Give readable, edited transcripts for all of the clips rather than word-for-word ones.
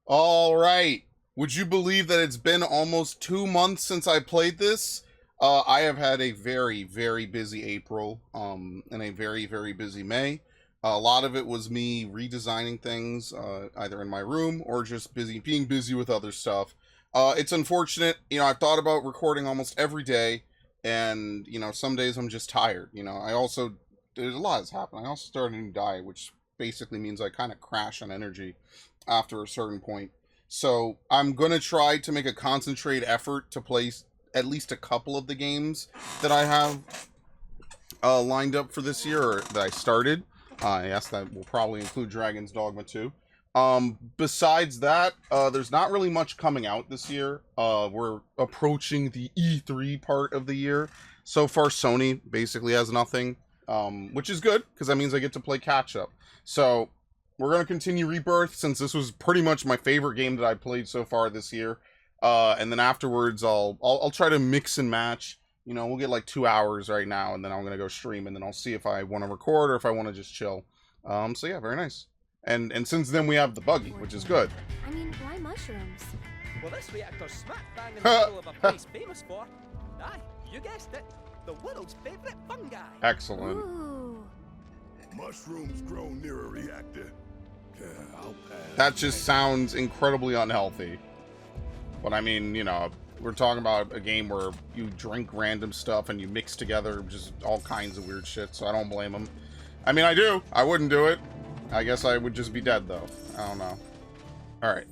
All right. Would you believe that it's been almost 2 months since I played this? I have had a very, very busy April, and a very, very busy May. A lot of it was me redesigning things, either in my room or just being busy with other stuff. It's unfortunate, I've thought about recording almost every day, and, some days I'm just tired. There's a lot that's happened. I also started a new diet, which basically means I kind of crash on energy after a certain point. So I'm going to try to make a concentrated effort to play at least a couple of the games that I have lined up for this year, or that I started. Yes, that will probably include Dragon's Dogma 2. Besides that, there's not really much coming out this year. We're approaching the E3 part of the year. So far, Sony basically has nothing, which is good, because that means I get to play catch-up. So we're going to continue Rebirth, since this was pretty much my favorite game that I played so far this year. And then afterwards, I'll try to mix and match. We'll get like 2 hours right now, and then I'm going to go stream, and then I'll see if I want to record or if I want to just chill. So yeah, very nice. And since then we have the buggy, which is good. I mean, why mushrooms? Well, this reactor's smack bang in the middle of a place famous for, aye, you guessed it, the world's favorite fungi. Excellent. Ooh. Mushrooms grow near a reactor. Yeah, I'll pass. That just sounds incredibly unhealthy. But I mean, we're talking about a game where you drink random stuff and you mix together just all kinds of weird shit, so I don't blame them. I mean, I do. I wouldn't do it. I guess I would just be dead, though. I don't know. Alright.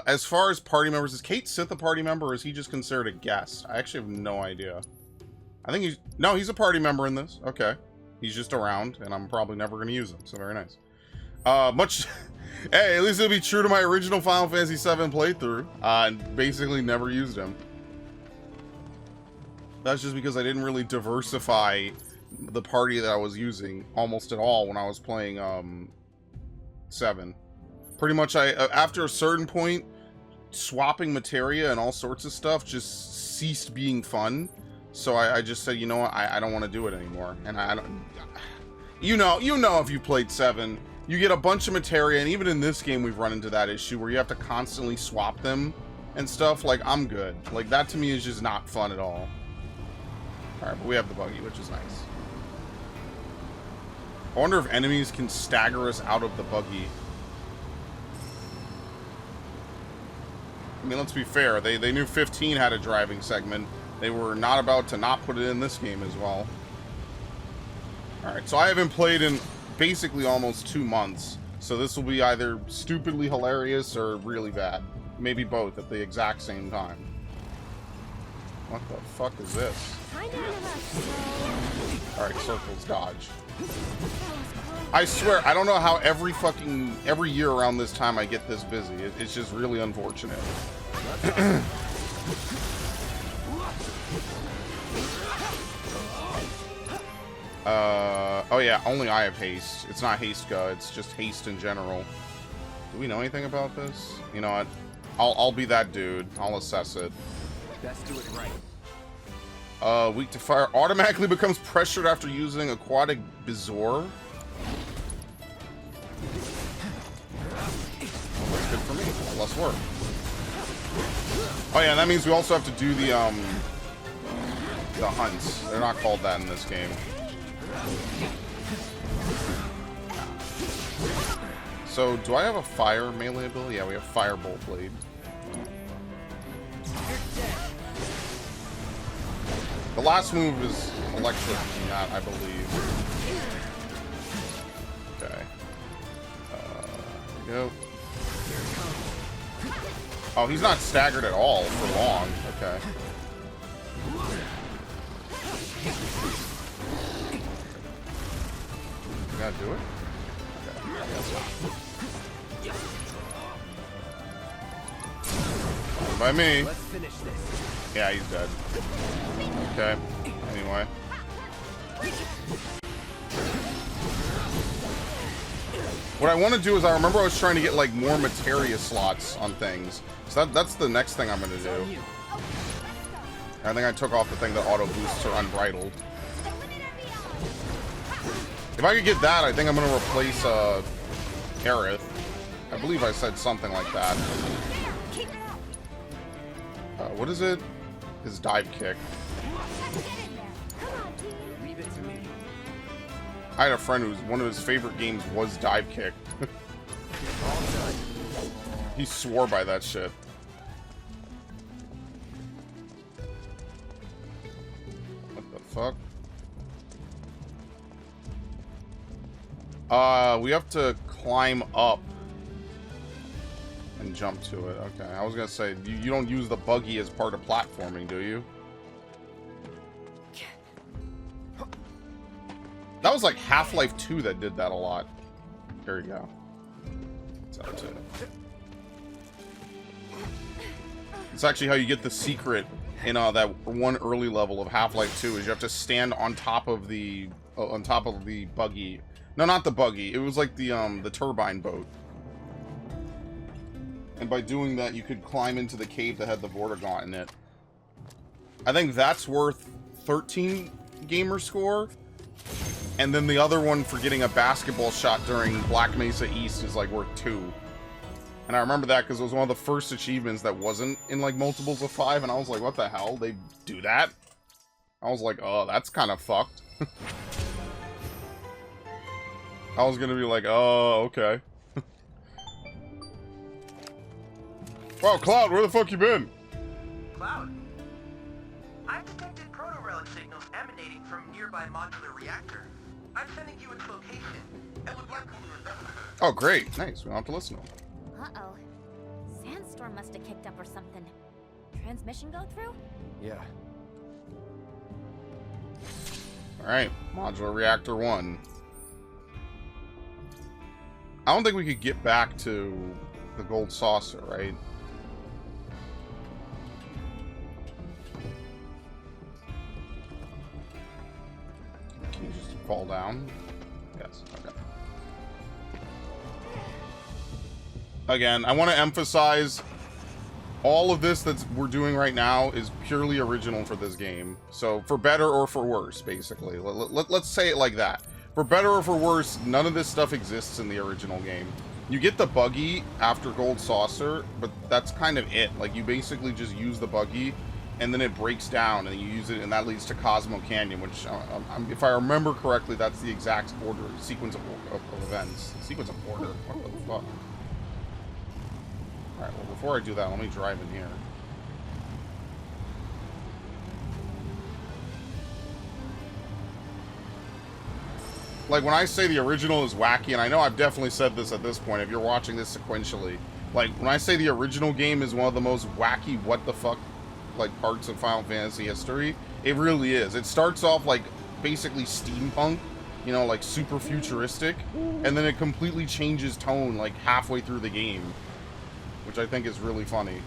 As far as party members, is Kate Sith a party member, or is he just considered a guest? I actually have no idea. I think no, he's a party member in this. Okay. He's just around, and I'm probably never going to use him, so very nice. Hey, at least it'll be true to my original Final Fantasy VII playthrough, and basically never used him. That's just because I didn't really diversify the party that I was using almost at all when I was playing 7. Pretty much, after a certain point, swapping materia and all sorts of stuff just ceased being fun. So I just said, you know what, I don't want to do it anymore. And I don't, you know, if you played 7, you get a bunch of materia, and even in this game we've run into that issue where you have to constantly swap them and stuff. Like, I'm good. Like, that to me is just not fun at all. Alright, but we have the buggy, which is nice. I wonder if enemies can stagger us out of the buggy. I mean, let's be fair. They knew 15 had a driving segment. They were not about to not put it in this game as well. Alright, so I haven't played in basically almost 2 months. So this will be either stupidly hilarious or really bad. Maybe both at the exact same time. What the fuck is this? Alright, circles, dodge. I swear, I don't know how every year around this time I get this busy. It's just really unfortunate. Oh yeah, only I have haste. It's not haste gun, it's just haste in general. Do we know anything about this? You know what? I'll be that dude. I'll assess it. Let's do it right. Weak to fire. Automatically becomes pressured after using aquatic bezoar. Well, that's good for me. Less work. Oh yeah, that means we also have to do the hunts. They're not called that in this game. So, do I have a fire melee ability? Yeah, we have Firebolt Blade. The last move is electric in that, I believe. Okay. There we go. Oh, he's not staggered at all for long. Okay. You gotta do it? Okay. I guess so. Fine by me. Let's finish this. Yeah, he's dead. Okay. Anyway. What I want to do is, I remember I was trying to get like more materia slots on things. So that's the next thing I'm going to do. I think I took off the thing that auto boosts are unbridled. If I could get that, I think I'm going to replace Aerith. I believe I said something like that. What is it? His dive kick. Leave it to me. I had a friend who's one of his favorite games was dive kick. He swore by that shit. What the fuck? We have to climb up and jump to it. Okay, I was gonna say, you don't use the buggy as part of platforming, do you? That was like Half-Life 2 that did that a lot. There you go. That's it. It's actually how you get the secret in that one early level of Half-Life 2 is you have to stand on top of the buggy. No, not the buggy. It was like the turbine boat. And by doing that, you could climb into the cave that had the Vortigaunt in it. I think that's worth 13 gamer score. And then the other one for getting a basketball shot during Black Mesa East is like worth 2. And I remember that because it was one of the first achievements that wasn't in like multiples of 5. And I was like, what the hell? They do that? I was like, oh, that's kind of fucked. I was going to be like, oh, okay. Wow, Cloud, where the fuck you been? Cloud, I've detected proto-relic signals emanating from nearby modular reactor. I'm sending you its location, and would like you to investigate. Oh, great. Nice. We don't have to listen to him. Uh-oh. Sandstorm must have kicked up or something. Transmission go through? Yeah. Alright, modular reactor 1. I don't think we could get back to the gold saucer, right? Can you just fall down? Yes, okay. Again, I want to emphasize all of this that we're doing right now is purely original for this game. So, for better or for worse, basically. Let's say it like that. For better or for worse, none of this stuff exists in the original game. You get the buggy after Gold Saucer, but that's kind of it. Like, you basically just use the buggy, and then it breaks down, and you use it, and that leads to Cosmo Canyon, which, if I remember correctly, that's the exact sequence of events. Sequence of order. What the fuck? Alright, well, before I do that, let me drive in here. Like, when I say the original is wacky, and I know I've definitely said this at this point, if you're watching this sequentially, like, when I say the original game is one of the most wacky, what the fuck, like, parts of Final Fantasy history, it really is. It starts off, like, basically steampunk, you know, like, super futuristic, and then it completely changes tone, like, halfway through the game, which I think is really funny.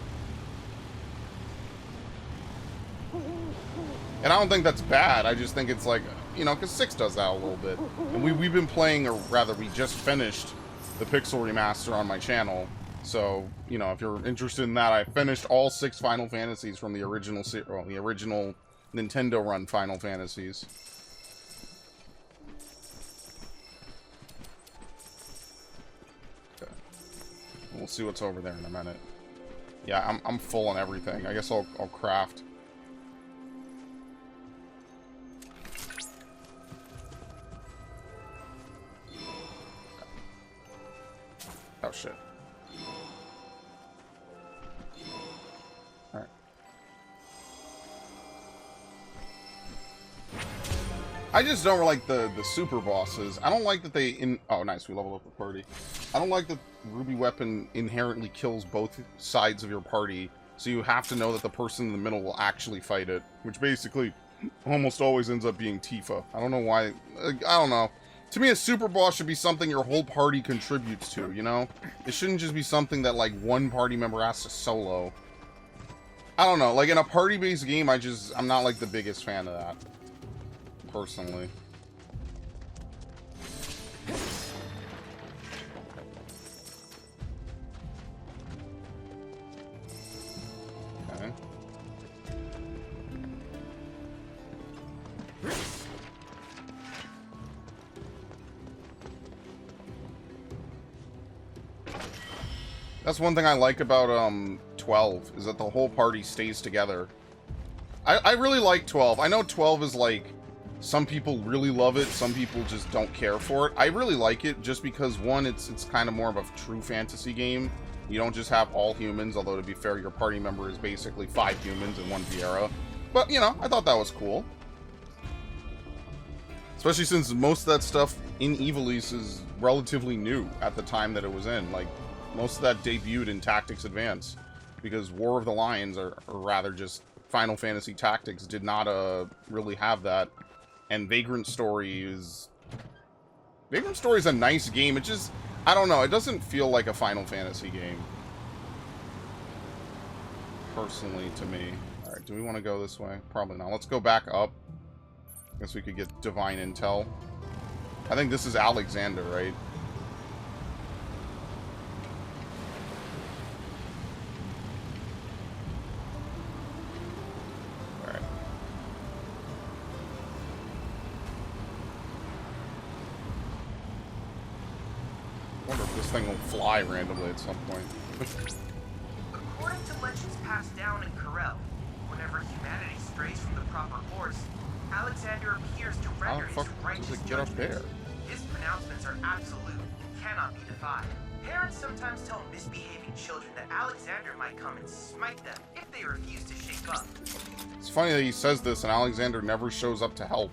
And I don't think that's bad, I just think it's like, you know, because 6 does that a little bit. And we've been playing, or rather, we just finished the Pixel Remaster on my channel. So, you know, if you're interested in that, I finished all 6 Final Fantasies from the original, well, the original Nintendo run Final Fantasies. Okay. We'll see what's over there in a minute. Yeah, I'm full on everything. I guess I'll craft. Oh, shit. Alright. I just don't like the super bosses. I don't like that they oh, nice, we leveled up the party. I don't like that Ruby Weapon inherently kills both sides of your party, so you have to know that the person in the middle will actually fight it, which basically almost always ends up being Tifa. I don't know why. I don't know. To me, a super boss should be something your whole party contributes to, you know? It shouldn't just be something that, like, one party member has to solo. I don't know. Like, in a party-based game, I'm not, like, the biggest fan of that. Personally. Okay. That's one thing I like about 12, is that the whole party stays together. I really like 12. I know 12 is like, some people really love it, some people just don't care for it. I really like it just because, one, it's kind of more of a true fantasy game. You don't just have all humans, although to be fair, your party member is basically 5 humans and 1 Viera. But, you know, I thought that was cool. Especially since most of that stuff in Ivalice is relatively new at the time that it was in. Like, most of that debuted in Tactics Advance. Because War of the Lions, or rather just Final Fantasy Tactics, did not really have that. And Vagrant Story is a nice game. It just, I don't know, it doesn't feel like a Final Fantasy game. Personally, to me. Alright, do we want to go this way? Probably not. Let's go back up. Guess we could get Divine Intel. I think this is Alexander, right? Alright. I wonder if this thing will fly randomly at some point. According to legends passed down in Corel, whenever humanity strays from the proper course, Alexander appears to How render the his fuck righteous does it get up judgment. there? His pronouncements are absolute and cannot be defied. Parents sometimes tell misbehaving children that Alexander might come and smite them if they refuse to shape up. It's funny that he says this and Alexander never shows up to help.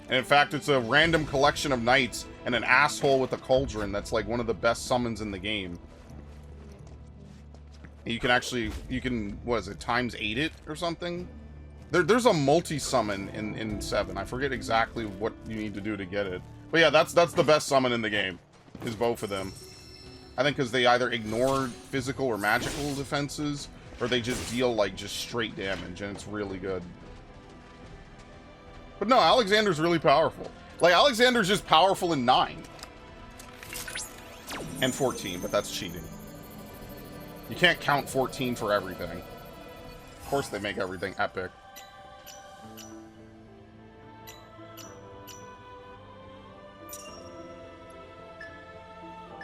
And in fact, it's a random collection of knights and an asshole with a cauldron that's like one of the best summons in the game. You can actually, what is it, times 8 it or something? There's a multi-summon in 7. I forget exactly what you need to do to get it. But yeah, that's the best summon in the game, is both of them. I think because they either ignore physical or magical defenses, or they just deal like just straight damage, and it's really good. But no, Alexander's really powerful. Like, Alexander's just powerful in 9. And 14, but that's cheating. You can't count 14 for everything. Of course they make everything epic.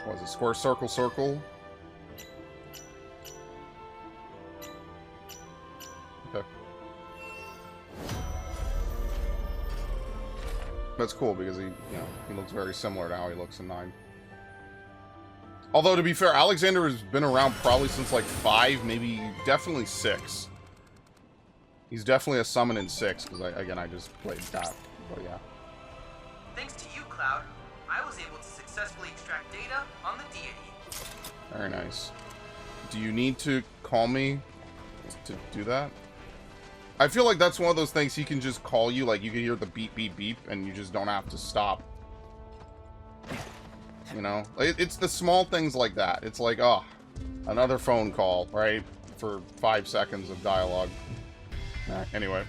What was it? Square, circle, circle? Okay. That's cool because he looks very similar to how he looks in 9. Although, to be fair, Alexander has been around probably since, like, 5, maybe, definitely 6. He's definitely a summon in 6, because, I just played that, but yeah. Thanks to you, Cloud, I was able to successfully extract data on the deity. Very nice. Do you need to call me to do that? I feel like that's one of those things he can just call you, like, you can hear the beep, beep, beep, and you just don't have to stop. You know, it's the small things like that. It's like, oh, another phone call, right? For 5 seconds of dialogue. Anyway.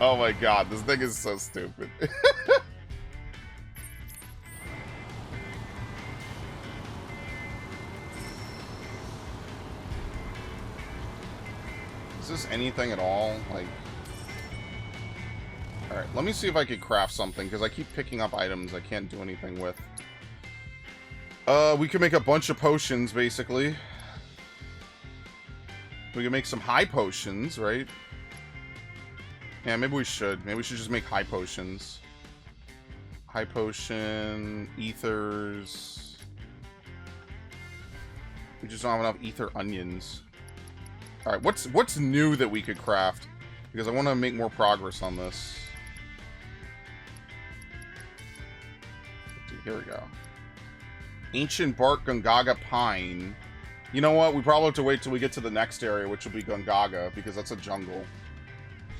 Oh my god, this thing is so stupid. Is this anything at all? Like... Alright, let me see if I could craft something, because I keep picking up items I can't do anything with. We could make a bunch of potions, basically. We could make some high potions, right? Yeah, maybe we should. Maybe we should just make high potions. High potion, ethers. We just don't have enough ether onions. Alright, what's new that we could craft? Because I want to make more progress on this. Here we go. Ancient Bark Gungaga Pine. You know what? We probably have to wait till we get to the next area, which will be Gungaga, because that's a jungle.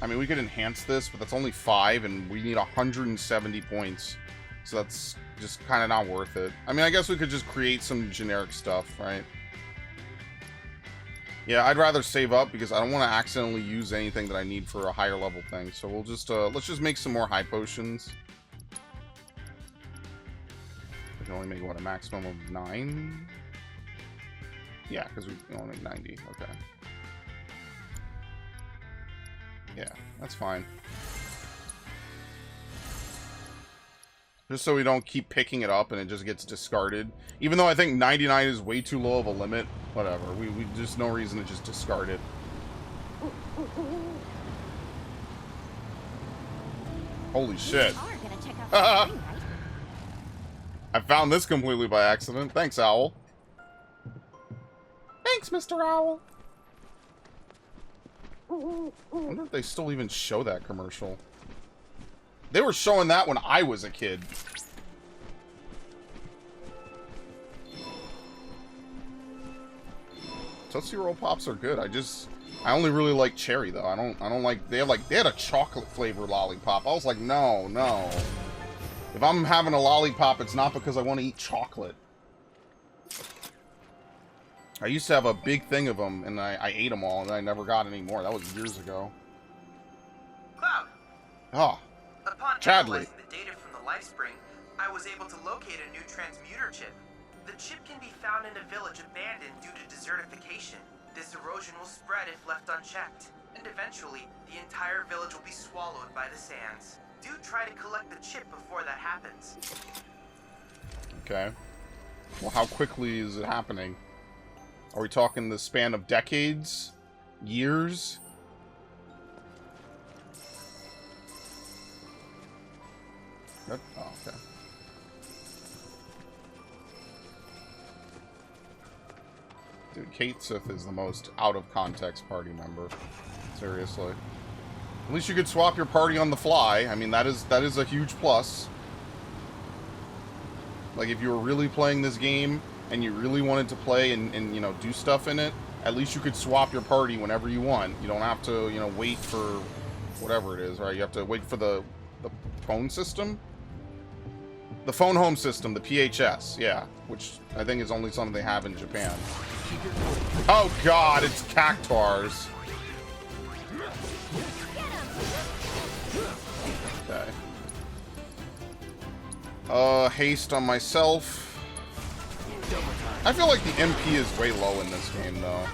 I mean, we could enhance this, but that's only 5, and we need 170 points. So that's just kind of not worth it. I mean, I guess we could just create some generic stuff, right? Yeah, I'd rather save up, because I don't want to accidentally use anything that I need for a higher level thing. So we'll just, let's just make some more high potions. We can only make, what, a maximum of 9? Yeah, because we can only make 90. Okay. Yeah, that's fine. Just so we don't keep picking it up and it just gets discarded. Even though I think 99 is way too low of a limit. Whatever. We just no reason to just discard it. Holy shit. You are gonna check out the screen, right? I found this completely by accident. Thanks, Owl. Thanks, Mr. Owl. I wonder if they still even show that commercial. They were showing that when I was a kid. Tootsie Roll Pops are good. I only really like cherry though. I don't like they had a chocolate flavor lollipop. I was like, no. If I'm having a lollipop, it's not because I want to eat chocolate. I used to have a big thing of them, and I ate them all, and I never got any more. That was years ago. Cloud, Oh, upon Chadley. analyzing the data from the life spring, I was able to locate a new transmuter chip. The chip can be found in a village abandoned due to desertification. This erosion will spread if left unchecked, and eventually, the entire village will be swallowed by the sands. Do try to collect the chip before that happens. Okay. Well, how quickly is it happening? Are we talking the span of decades? Years? Oh, okay. Dude, Kate Sith is the most out-of-context party member. Seriously. At least you could swap your party on the fly. I mean, that is a huge plus. Like, if you were really playing this game and you really wanted to play and you know, do stuff in it, at least you could swap your party whenever you want. You don't have to, you know, wait for whatever it is, right? You have to wait for the phone system? The phone home system, the PHS, yeah. Which I think is only something they have in Japan. Oh god, it's cactars. Okay. Haste on myself. I feel like the MP is way low in this game, though.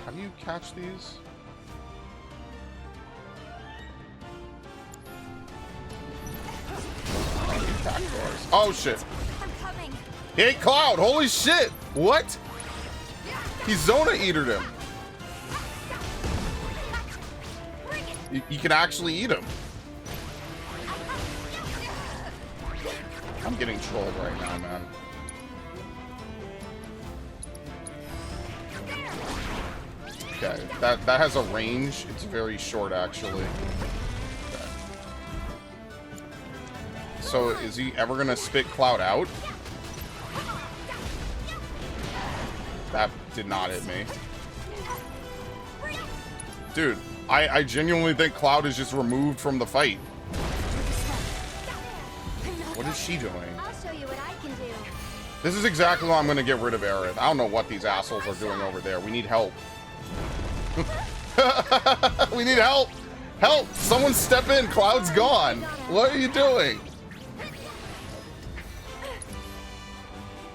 How do you catch these? Oh, shit. I'm coming. Hey, Cloud! Holy shit! What? He Zona Eatered him. You can actually eat him. I'm getting trolled right now, man. Okay, that has a range. It's very short, actually. Okay. So, is he ever gonna spit Cloud out? That did not hit me. Dude, I genuinely think Cloud is just removed from the fight. What is she doing? I'll show you what I can do. This is exactly why I'm going to get rid of Aerith. I don't know what these assholes are doing over there. We need help. We need help! Help! Someone step in! Cloud's gone! What are you doing?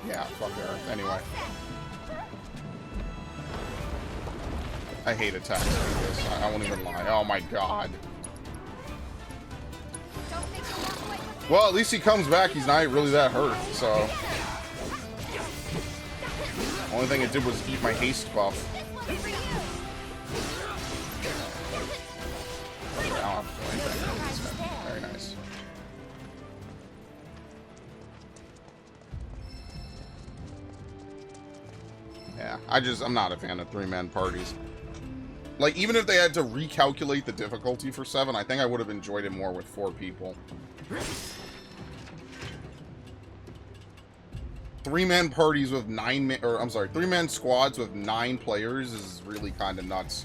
Yeah, fuck Aerith. Anyway. I hate attacks like this. I won't even lie. Oh my god. Well, at least he comes back. He's not really that hurt, so. Only thing it did was eat my haste buff. Okay, I don't have to do anything. Very nice. Yeah, I'm not a fan of three-man parties. Like, even if they had to recalculate the difficulty for 7, I think I would have enjoyed it more with 4 people. Three-man parties with 3-man squads with 9 players is really kind of nuts.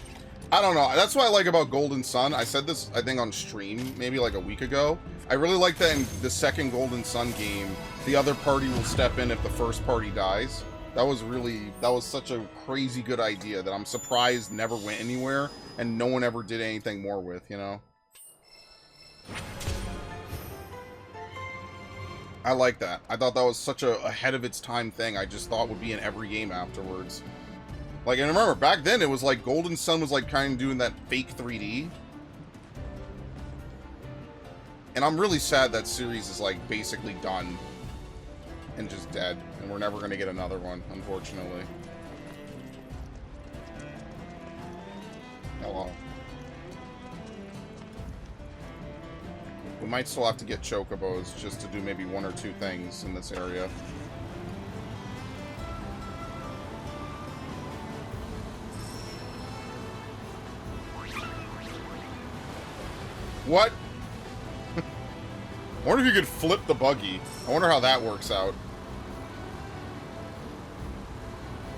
I don't know. That's what I like about Golden Sun. I said this, I think, on stream maybe like a week ago. I really like that in the second Golden Sun game, the other party will step in if the first party dies. That was such a crazy good idea that I'm surprised never went anywhere and no one ever did anything more with, you know? I like that. I thought that was such a ahead of its time thing. I just thought would be in every game afterwards. Like, and remember, back then it was like Golden Sun was like kind of doing that fake 3D. And I'm really sad that series is, like, basically done. And just dead. And we're never going to get another one, unfortunately. Hello. We might still have to get chocobos just to do maybe 1 or 2 things in this area. What? I wonder if you could flip the buggy. I wonder how that works out.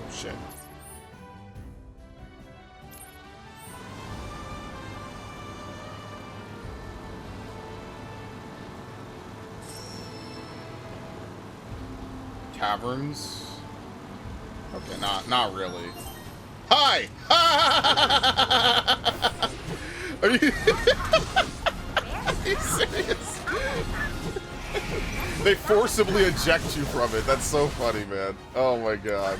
Oh, shit. Caverns? Okay, not really. Hi! Are you... Are you serious? They forcibly eject you from it. That's so funny, man. Oh my god.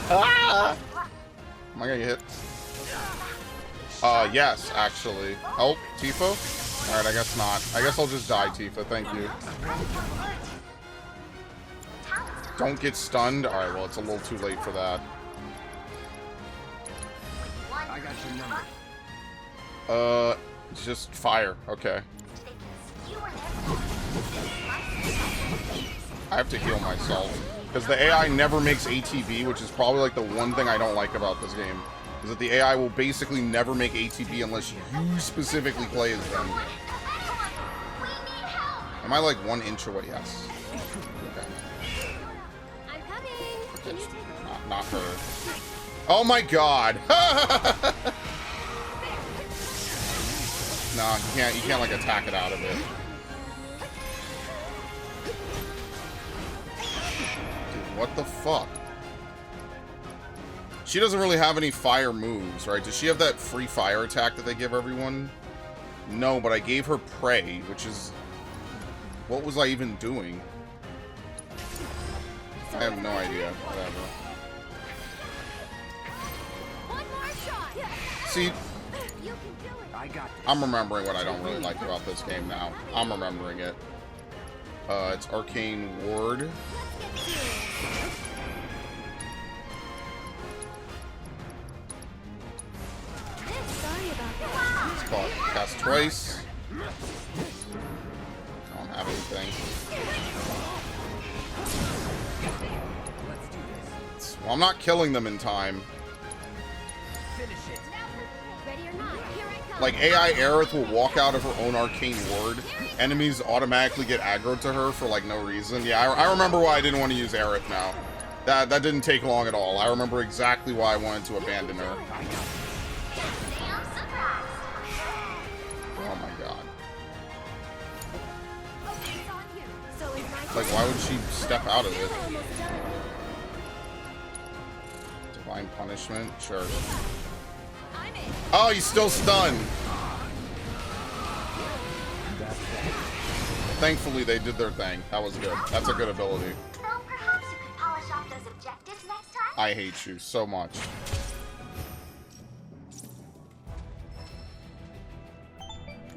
Ah! Am I gonna get hit? Yes, actually. Oh, Tifa? Alright, I guess not. I guess I'll just die, Tifa. Thank you. Don't get stunned? Alright, well, it's a little too late for that. I got your number. Just fire. Okay. I have to heal myself. Because the AI never makes ATB, which is probably like the one thing I don't like about this game. Is that the AI will basically never make ATB unless you specifically play as them. Am I like 1 inch away? Yes. Okay. I'm coming. Can you take Not her. Oh my god! No, you can't like attack it out of it. Dude, what the fuck? She doesn't really have any fire moves, right? Does she have that free fire attack that they give everyone? No, but I gave her prey, which is... What was I even doing? I have no idea. Whatever. one more shot? See, You can do it. I got this. I'm remembering what I don't really like about this game now. I'm remembering it. It's Arcane Ward. Sorry about that. It's called Cast Twice. I don't have anything. Well, I'm not killing them in time. Finish it. Ready or not, here I come. Like, AI Aerith will walk out of her own arcane ward. Enemies automatically get aggroed to her for, like, no reason. Yeah, I remember why I didn't want to use Aerith now. That didn't take long at all. I remember exactly why I wanted to abandon her. Oh my god. It's on you. So is my Like, why would she step out of it? almost done. Divine Punishment? Sure. I'm in. Oh, he's still stunned! Thankfully, they did their thing. That was good. That's a good ability. So perhaps you could polish off those objectives next time? I hate you so much.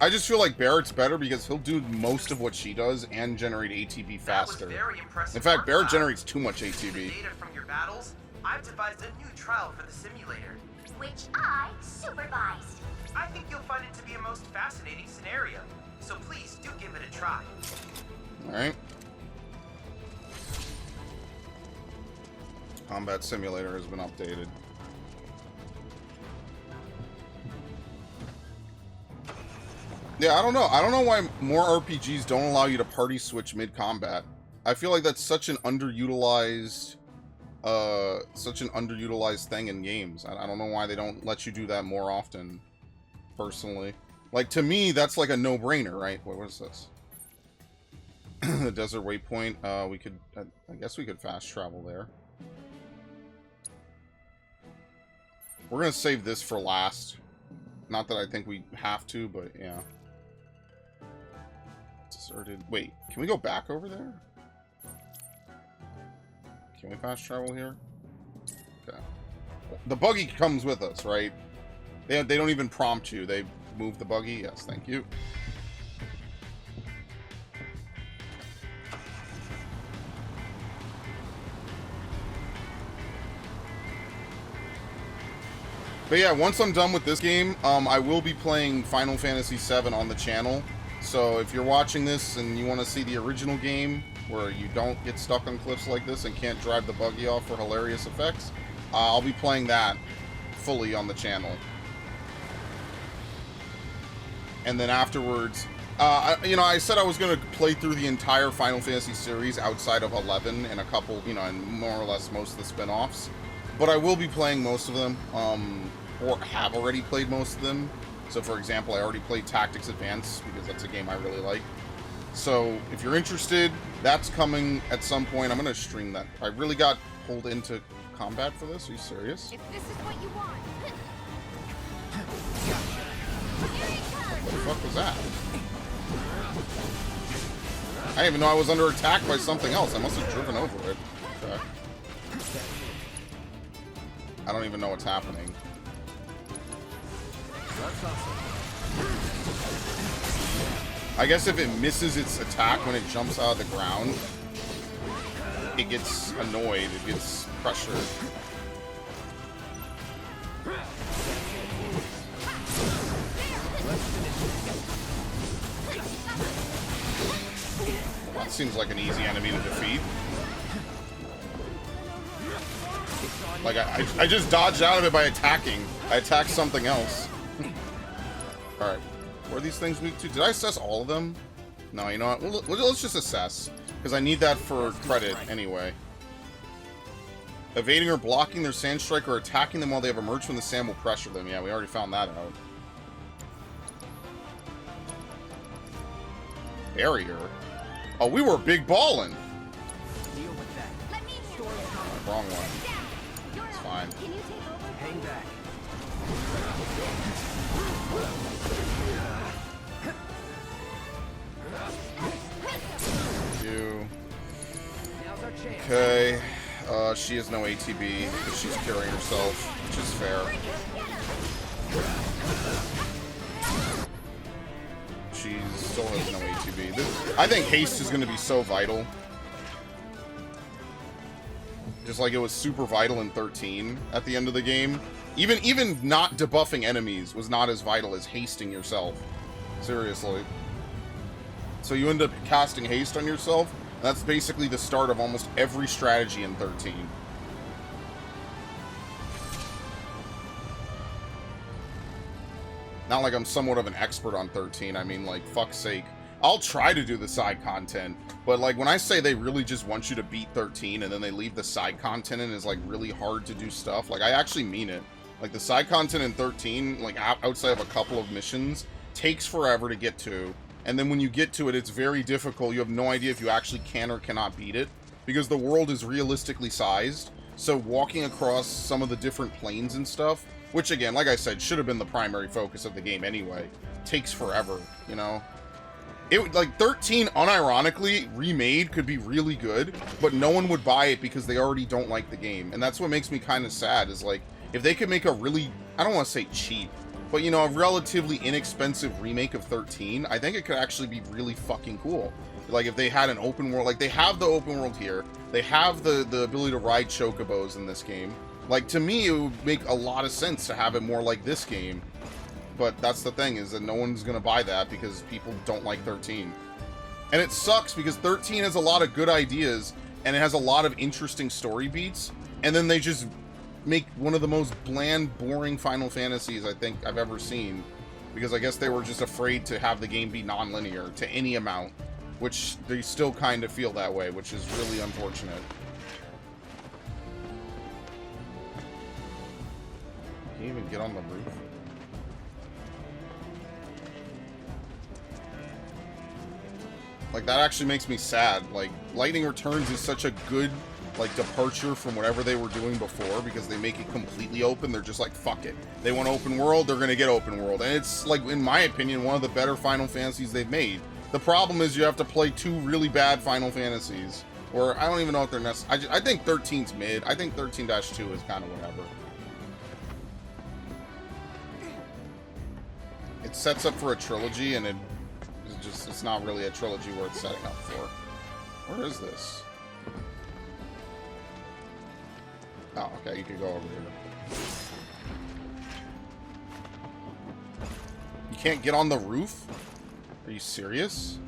I just feel like Barrett's better because he'll do most of what she does and generate ATB faster. That was very impressive In fact, work, Barrett Cloud. generates too much With ATB. data from your battles, I've devised a new trial for the simulator. Which I supervised. I think you'll find it to be a most fascinating scenario. So please do give it a try. Alright. Combat Simulator has been updated. Yeah, I don't know. I don't know why more RPGs don't allow you to party switch mid-combat. I feel like that's such an underutilized thing in games. I don't know why they don't let you do that more often, personally. Like, to me, that's like a no-brainer, right? What is this? The Desert Waypoint. We could... I guess we could fast travel there. We're gonna save this for last. Not that I think we have to, but yeah. Deserted... Wait, can we go back over there? Can we fast travel here? Okay. The buggy comes with us, right? They don't even prompt you. They move the buggy. Yes, thank you. But yeah, once I'm done with this game, I will be playing Final Fantasy VII on the channel. So if you're watching this and you want to see the original game, where you don't get stuck on cliffs like this and can't drive the buggy off for hilarious effects, I'll be playing that fully on the channel. And then afterwards, you know, I said I was going to play through the entire Final Fantasy series outside of 11 and a couple, you know, and more or less most of the spin-offs. But I will be playing most of them, or have already played most of them. So, for example, I already played Tactics Advance, because that's a game I really like. So, if you're interested, that's coming at some point. I'm going to stream that. I really got pulled into combat for this? Are you serious? If this is what you want. What the fuck was that? I didn't even know I was under attack by something else. I must have driven over it. Okay. I don't even know what's happening. I guess if it misses its attack when it jumps out of the ground, it gets annoyed, it gets pressured. Well, that seems like an easy enemy to defeat. Like, I just dodged out of it by attacking. I attacked something else. Alright. What are these things weak to? Did I assess all of them? No, you know what? Let's just assess. Because I need that for credit anyway. Evading or blocking their sand strike or attacking them while they have emerged from the sand will pressure them. Yeah, we already found that out. Barrier? Oh, we were big ballin'. Deal with that. Let me handle it. Wrong one. It's fine. Can you take over? Hang back. You. Now's our chance. Okay. She has no ATB because she's curing herself, which is fair. She still has no ATB. I think haste is going to be so vital. Just like it was super vital in 13 at the end of the game. Even not debuffing enemies was not as vital as hasting yourself. Seriously. So you end up casting haste on yourself. That's basically the start of almost every strategy in 13. Not like I'm somewhat of an expert on 13. I mean, like, fuck's sake. I'll try to do the side content, but, like, when I say they really just want you to beat 13 and then they leave the side content in is, like, really hard to do stuff, like, I actually mean it. Like, the side content in 13, like, outside of a couple of missions, takes forever to get to. And then when you get to it, it's very difficult. You have no idea if you actually can or cannot beat it, because the world is realistically sized. So walking across some of the different planes and stuff, which again, like I said, should have been the primary focus of the game anyway, takes forever, you know? It, like, 13, unironically, remade could be really good, but no one would buy it because they already don't like the game. And that's what makes me kind of sad, is like, if they could make a really, I don't want to say cheap, but, you know, a relatively inexpensive remake of 13, I think it could actually be really fucking cool. Like, if they had an open world, like, they have the open world here, they have the ability to ride chocobos in this game. Like, to me, it would make a lot of sense to have it more like this game. But that's the thing, is that no one's gonna buy that because people don't like 13. And it sucks because 13 has a lot of good ideas, and it has a lot of interesting story beats, and then they just make one of the most bland, boring Final Fantasies I think I've ever seen, because I guess they were just afraid to have the game be non-linear to any amount, which they still kind of feel that way, which is really unfortunate. Can you even get on the roof? Like, that actually makes me sad. Like, Lightning Returns is such a good, like, departure from whatever they were doing before, because they make it completely open. They're just like, fuck it. They want open world, they're gonna get open world. And it's, like, in my opinion, one of the better Final Fantasies they've made. The problem is you have to play two really bad Final Fantasies. Or, I don't even know if they're necessary. I think 13's mid. I think 13-2 is kind of whatever. It sets up for a trilogy, and it's not really a trilogy where it's setting up for. Where is this? Oh, okay, you can go over here. can't get on the roof? Are you serious?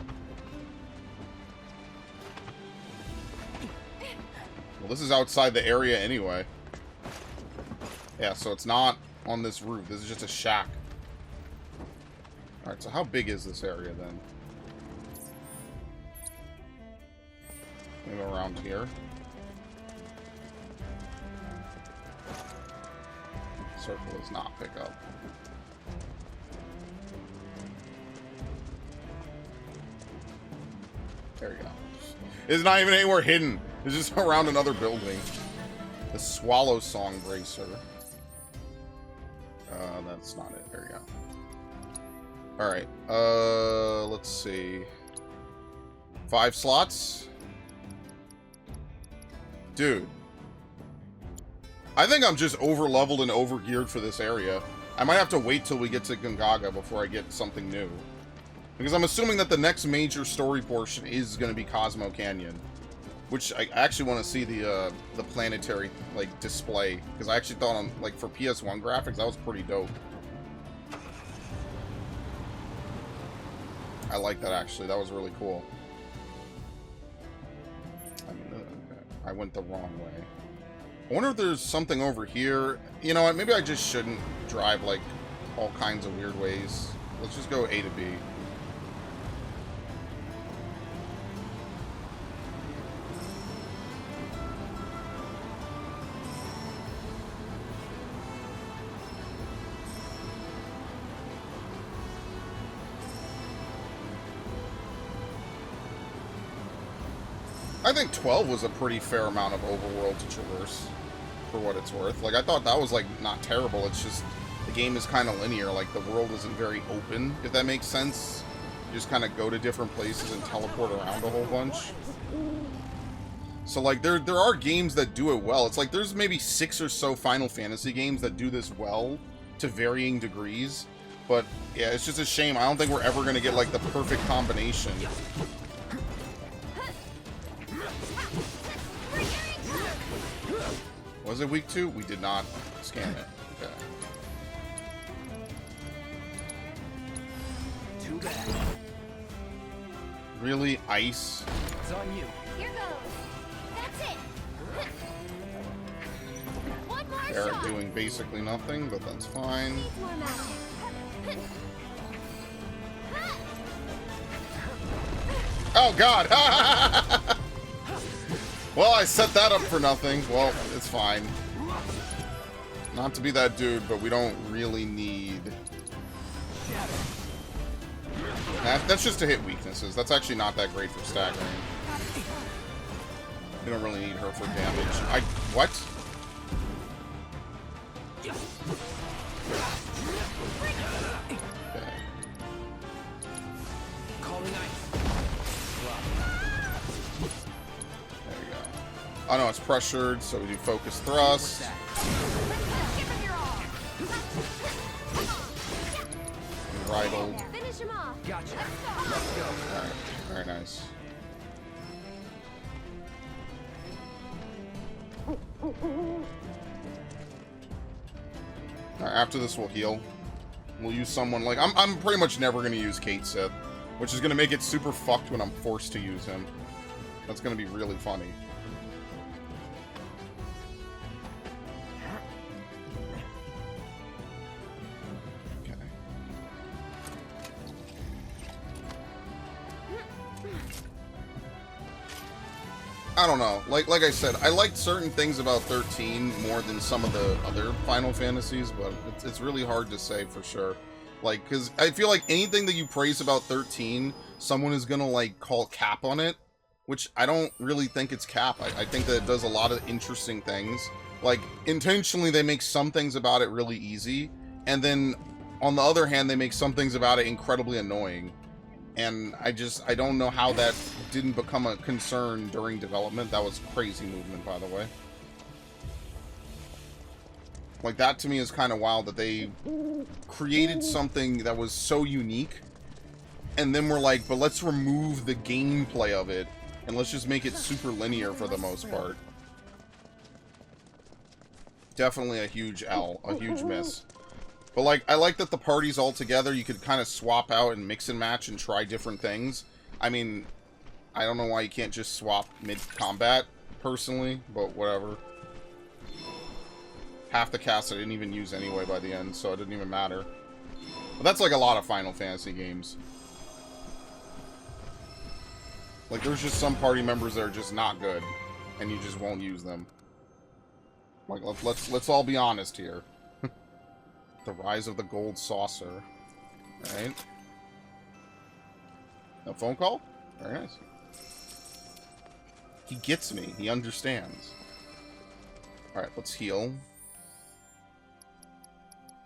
Well, this is outside the area anyway. Yeah, so it's not on this roof. This is just a shack. Alright, so how big is this area then? Maybe around here. Circle does not pick up. There you go. It's not even anywhere hidden. It's just around another building. The Swallow Song Bracer. That's not it. There you go. Alright. Let's see. 5 slots? Dude. I think I'm just over-leveled and over-geared for this area. I might have to wait till we get to Gongaga before I get something new. Because I'm assuming that the next major story portion is going to be Cosmo Canyon. Which I actually want to see the planetary, like, display. Because I actually thought, like, for PS1 graphics, that was pretty dope. I like that, actually. That was really cool. I mean, okay. I went the wrong way. I wonder if there's something over here. You know what? Maybe I just shouldn't drive, like, all kinds of weird ways. Let's just go A to B. I think 12 was a pretty fair amount of overworld to traverse, for what it's worth. Like, I thought that was, like, not terrible. It's just, the game is kind of linear. Like, the world isn't very open, if that makes sense. You just kind of go to different places and teleport around a whole bunch. So, like, there are games that do it well. It's like, there's maybe 6 or so Final Fantasy games that do this well, to varying degrees. But, yeah, it's just a shame. I don't think we're ever going to get, like, the perfect combination. Was it week 2? We did not scan it. Okay. Too bad. Really? Ice? It's on you. Here goes. That's it. One more They're shot. doing basically nothing, but that's fine. Needs more magic. Oh, God! Well, I set that up for nothing. Well, it's fine. Not to be that dude, but we don't really need... That's just to hit weaknesses. That's actually not that great for staggering. We don't really need her for damage. What? Okay. Calling ice. There we go. Oh no, it's pressured, so we do focus thrust. Bridled. Finish him off. Gotcha. Let's go. Alright, very nice. Alright, after this we'll heal. We'll use someone like... I'm pretty much never going to use Kate Sith, which is going to make it super fucked when I'm forced to use him. That's going to be really funny. Okay. I don't know. Like I said, I liked certain things about 13 more than some of the other Final Fantasies, but it's really hard to say for sure. Like, because I feel like anything that you praise about 13, someone is gonna, like, call cap on it, which I don't really think it's cap. I think that it does a lot of interesting things. Like, intentionally, they make some things about it really easy, and then, on the other hand, they make some things about it incredibly annoying. And I don't know how that didn't become a concern during development. That was crazy movement, by the way. Like, that to me is kind of wild that they created something that was so unique, and then we're like, but let's remove the gameplay of it, and let's just make it super linear for the most part. Definitely a huge L, a huge miss. But, like, I like that the party's all together. You could kind of swap out and mix and match and try different things. I mean, I don't know why you can't just swap mid-combat, personally, but whatever. Half the cast I didn't even use anyway by the end, so it didn't even matter. But that's like a lot of Final Fantasy games. Like, there's just some party members that are just not good, and you just won't use them. Like, let's all be honest here. The Rise of the Gold Saucer. Right? A phone call? Very nice. He gets me. He understands. Alright, let's heal.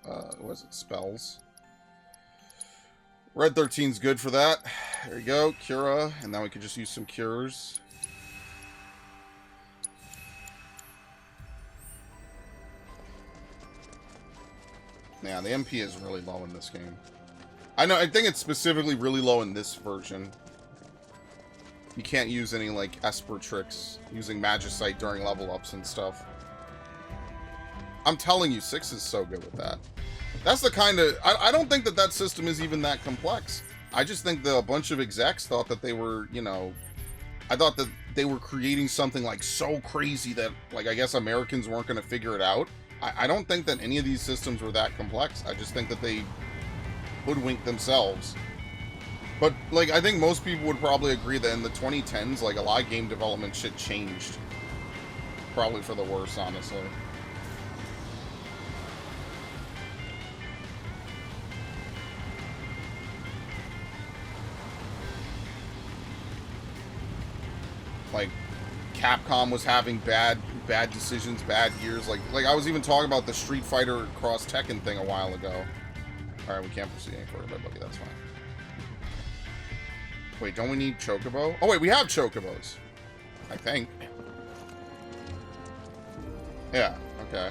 What is it? Spells. Red 13's good for that. There you go. Cura. And now we can just use some cures. Yeah, the MP is really low in this game. I think it's specifically really low in this version. You can't use any, like, Esper tricks using Magicite during level ups and stuff. I'm telling you, 6 is so good with that. That's the kind of... I don't think that that system is even that complex. I just think that a bunch of execs thought that they were, you know... I thought that they were creating something, like, so crazy that, like, I guess Americans weren't going to figure it out. I don't think that any of these systems were that complex. I just think that they hoodwinked themselves. But, like, I think most people would probably agree that in the 2010s, like, a lot of game development shit changed. Probably for the worse, honestly. Like, Capcom was having bad decisions, bad years. Like I was even talking about the Street Fighter Cross Tekken thing a while ago. Alright, we can't proceed any further, but okay, that's fine. Wait, don't we need Chocobo? Oh, wait, we have Chocobos. I think. Yeah, okay.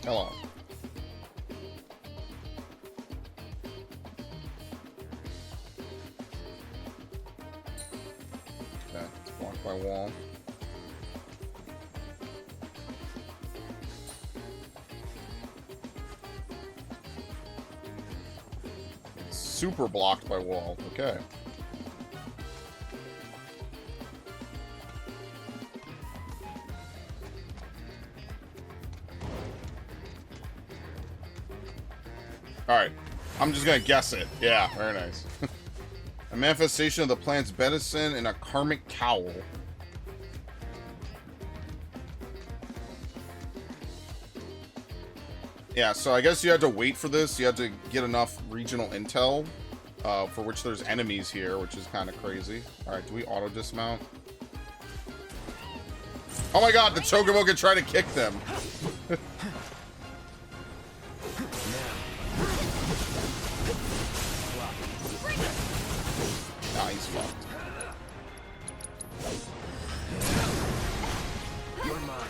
Hello. Okay, it's blocked by wall. It's super blocked by wall. Okay. Alright. I'm just gonna guess it. Yeah, very nice. A manifestation of the plant's medicine and a karmic cowl. Yeah, so I guess you had to wait for this. You had to get enough regional intel, for which there's enemies here, which is kind of crazy. Alright, do we auto-dismount? Oh my god, the Chocobo can try to kick them! Nah, he's fucked. You're mine.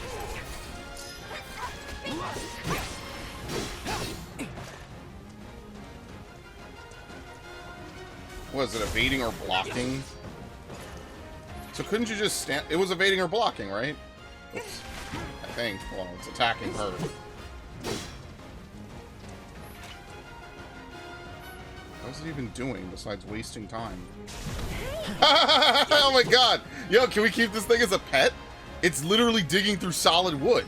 What is it, evading or blocking? So couldn't you just stand... It was evading or blocking, right? Oops. I think. Well, it's attacking her. What is it even doing besides wasting time? Oh my god! Yo, can we keep this thing as a pet? It's literally digging through solid wood.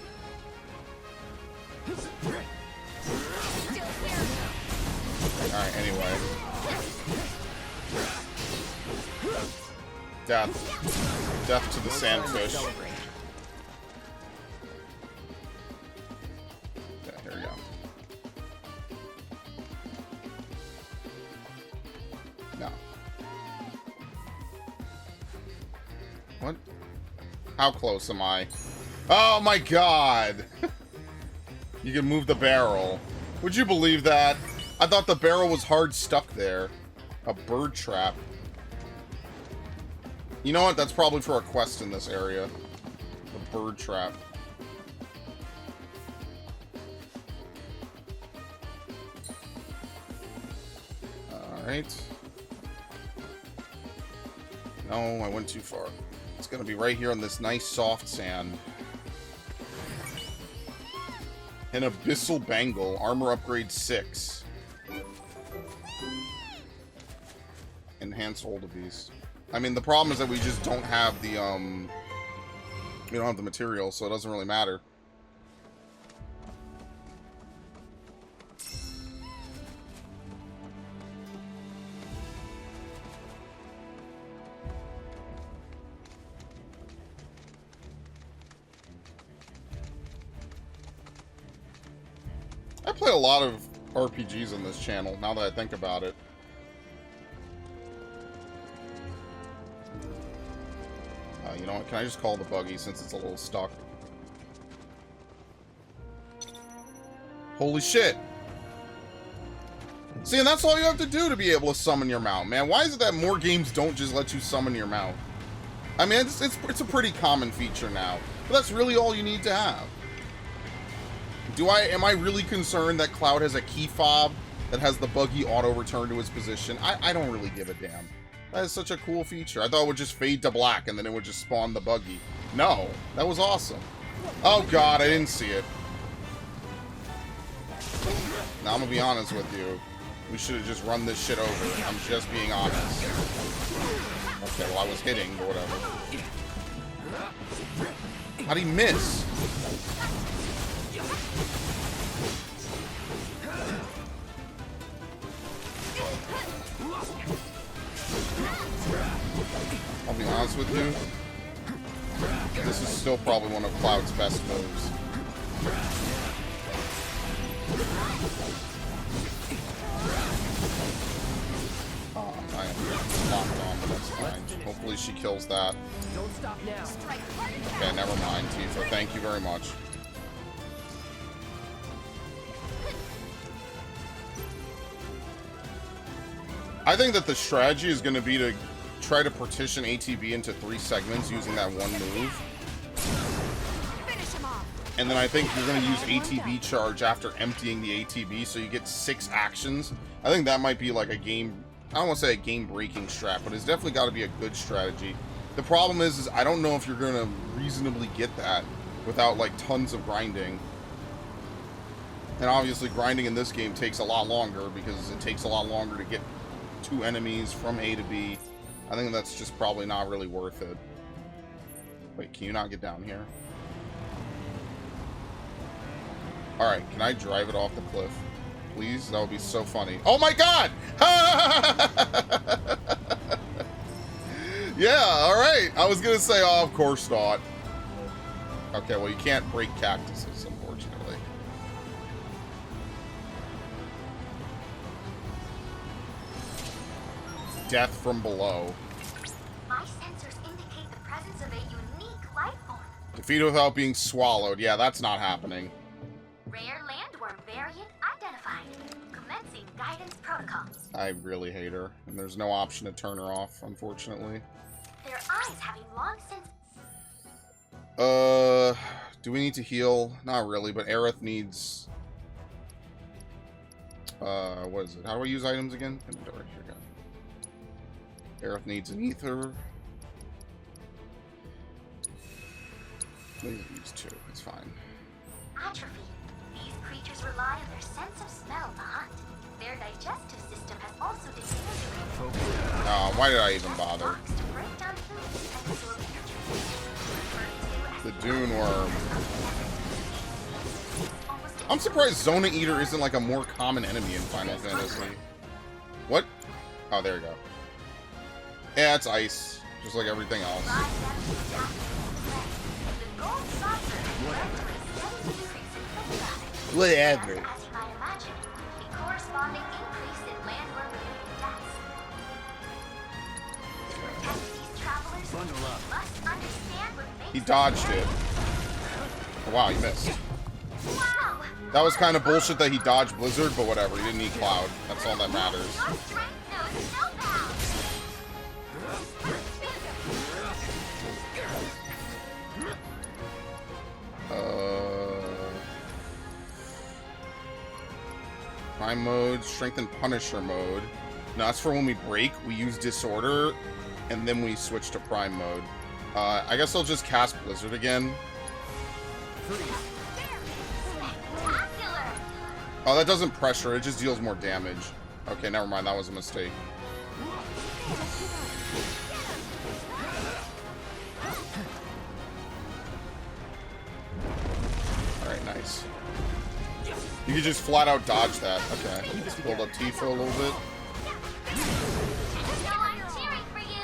Alright, anyway. Death. Death to the sandfish. Yeah, here we go. No. What? How close am I? Oh my god! You can move the barrel. Would you believe that? I thought the barrel was hard stuck there. A bird trap. You know what? That's probably for a quest in this area. The bird trap. Alright. No, I went too far. It's gonna be right here on this nice soft sand. An Abyssal Bangle, armor upgrade 6. Enhanced Hold of Beast. I mean, the problem is that we just don't have the, we don't have the material, so it doesn't really matter. I play a lot of RPGs on this channel, now that I think about it. You know what, can I just call the buggy since it's a little stuck? Holy shit! See, and that's all you have to do to be able to summon your mount, man. Why is it that more games don't just let you summon your mount? I mean, it's a pretty common feature now, but that's really all you need to have. Am I really concerned that Cloud has a key fob that has the buggy auto-return to its position? I don't really give a damn. That is such a cool feature. I thought it would just fade to black and then it would just spawn the buggy. No, that was awesome. Oh god, I didn't see it. Now I'm gonna be honest with you. We should have just run this shit over. I'm just being honest. Okay, well I was hitting, but whatever. How'd he miss? I'll be honest with you. This is still probably one of Cloud's best moves. I am locked on, but that's fine. Hopefully she kills that. Don't stop now. Okay, never mind, Tifa. Thank you very much. I think that the strategy is going to be to try to partition ATB into 3 segments using that one move. And then I think you're going to use ATB charge after emptying the ATB, so you get 6 actions. I think that might be like a game, I don't want to say a game-breaking strat, but it's definitely got to be a good strategy. The problem is I don't know if you're going to reasonably get that without like tons of grinding. And obviously grinding in this game takes a lot longer because it takes a lot longer to get 2 enemies from A to B. I think that's just probably not really worth it. Wait, can you not get down here? Alright, can I drive it off the cliff? Please? That would be so funny. Oh my god! Yeah, alright. I was gonna say, oh, of course not. Okay, well, you can't break cactuses, unfortunately. Death from below. My sensors indicate the presence of a unique life form. Defeated without being swallowed. Yeah, that's not happening. Rare landworm variant identified. Commencing guidance protocol. I really hate her. And there's no option to turn her off, unfortunately. Their eyes having long since... Do we need to heal? Not really, but Aerith needs... what is it? How do I use items again? Inventory. Here we go. Aerith needs an ether. Maybe use 2. It's fine. Atrophy. These creatures rely on their sense of smell to hunt. Their digestive system has also deteriorated. Oh, why did I even bother? Fox to break down food and absorb nutrients. The Dune Worm. I'm surprised Zona Eater isn't like a more common enemy in Final Fantasy. What? Oh, there you go. Yeah, it's ice, just like everything else. Whatever. As you might imagine, a corresponding increase in landworm-related deaths. To protect these travelers, Bundle up. must understand what makes He dodged it. Oh, wow, he missed. Wow! That was kind of bullshit that he dodged Blizzard, but whatever. He didn't need Cloud. That's all that matters. Your strength knows no bounds. Prime mode, Strength and Punisher mode. No, that's for when we break. We use Disorder, and then we switch to Prime mode. I guess I'll just cast Blizzard again. Spectacular! Oh, that doesn't pressure, it just deals more damage. Okay, never mind, that was a mistake. Alright, nice. You can just flat out dodge that. Okay, let's build up Tifa a little bit. So I'm cheering for you.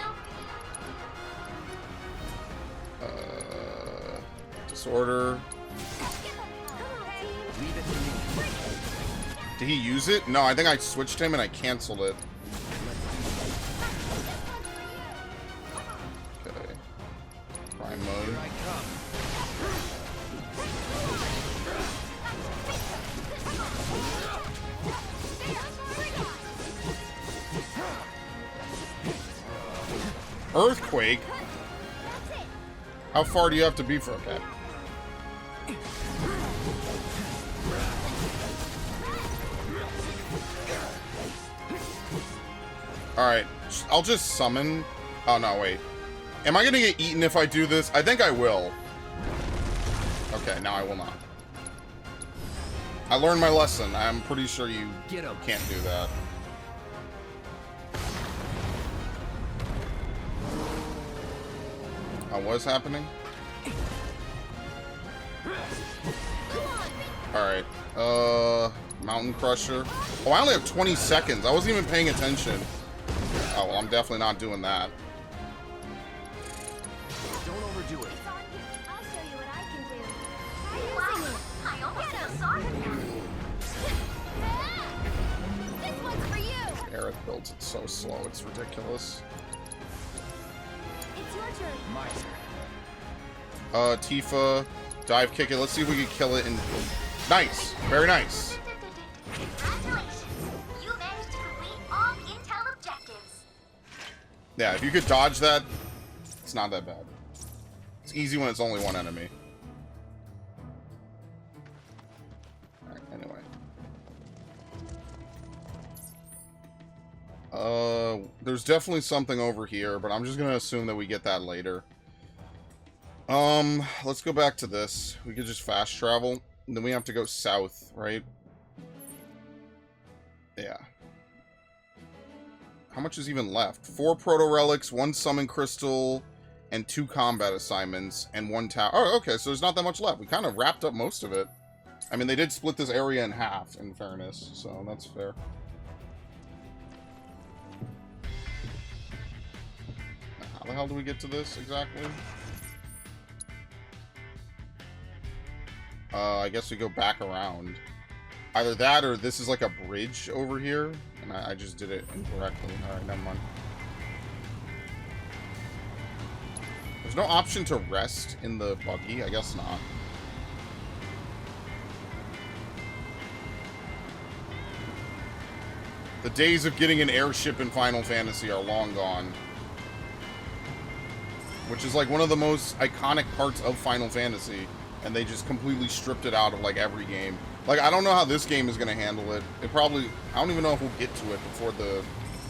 Disorder. Leave it to me. Did he use it? No, I think I switched him and I canceled it. Okay. Prime mode. Here I come. Earthquake? How far do you have to be for okay? Alright, I'll just summon... Oh, no, wait. Am I gonna get eaten if I do this? I think I will. Okay, now I will not. I learned my lesson. I'm pretty sure you Get him. can't do that. What is happening? Alright. Mountain Crusher. Oh, I only have 20 seconds. I wasn't even paying attention. Oh, well, I'm definitely not doing that. Don't overdo it. It's on you. I'll show you what I can do. Wow, I almost feel sorry for you. This one's for you. Aerith builds it so slow. It's ridiculous. It's your turn. My turn. Tifa. Dive kick it. Let's see if we can kill it. Nice. Very nice. Congratulations. You managed to complete all intel objectives. Yeah, if you could dodge that, it's not that bad. It's easy when it's only one enemy. Alright, anyway. There's definitely something over here, but I'm just gonna assume that we get that later. Let's go back to this. We could just fast travel. And then we have to go south, right? Yeah. How much is even left? 4 proto relics, 1 summon crystal, and 2 combat assignments, and 1 tower. Oh, okay, so there's not that much left. We kind of wrapped up most of it. I mean, they did split this area in half, in fairness, so that's fair. How the hell do we get to this exactly? I guess we go back around. Either that or this is like a bridge over here, and I just did it incorrectly. Alright, never mind. There's no option to rest in the buggy? I guess not. The days of getting an airship in Final Fantasy are long gone. Which is like one of the most iconic parts of Final Fantasy. And they just completely stripped it out of like every game. Like, I don't know how this game is going to handle it. It probably... I don't even know if we'll get to it before the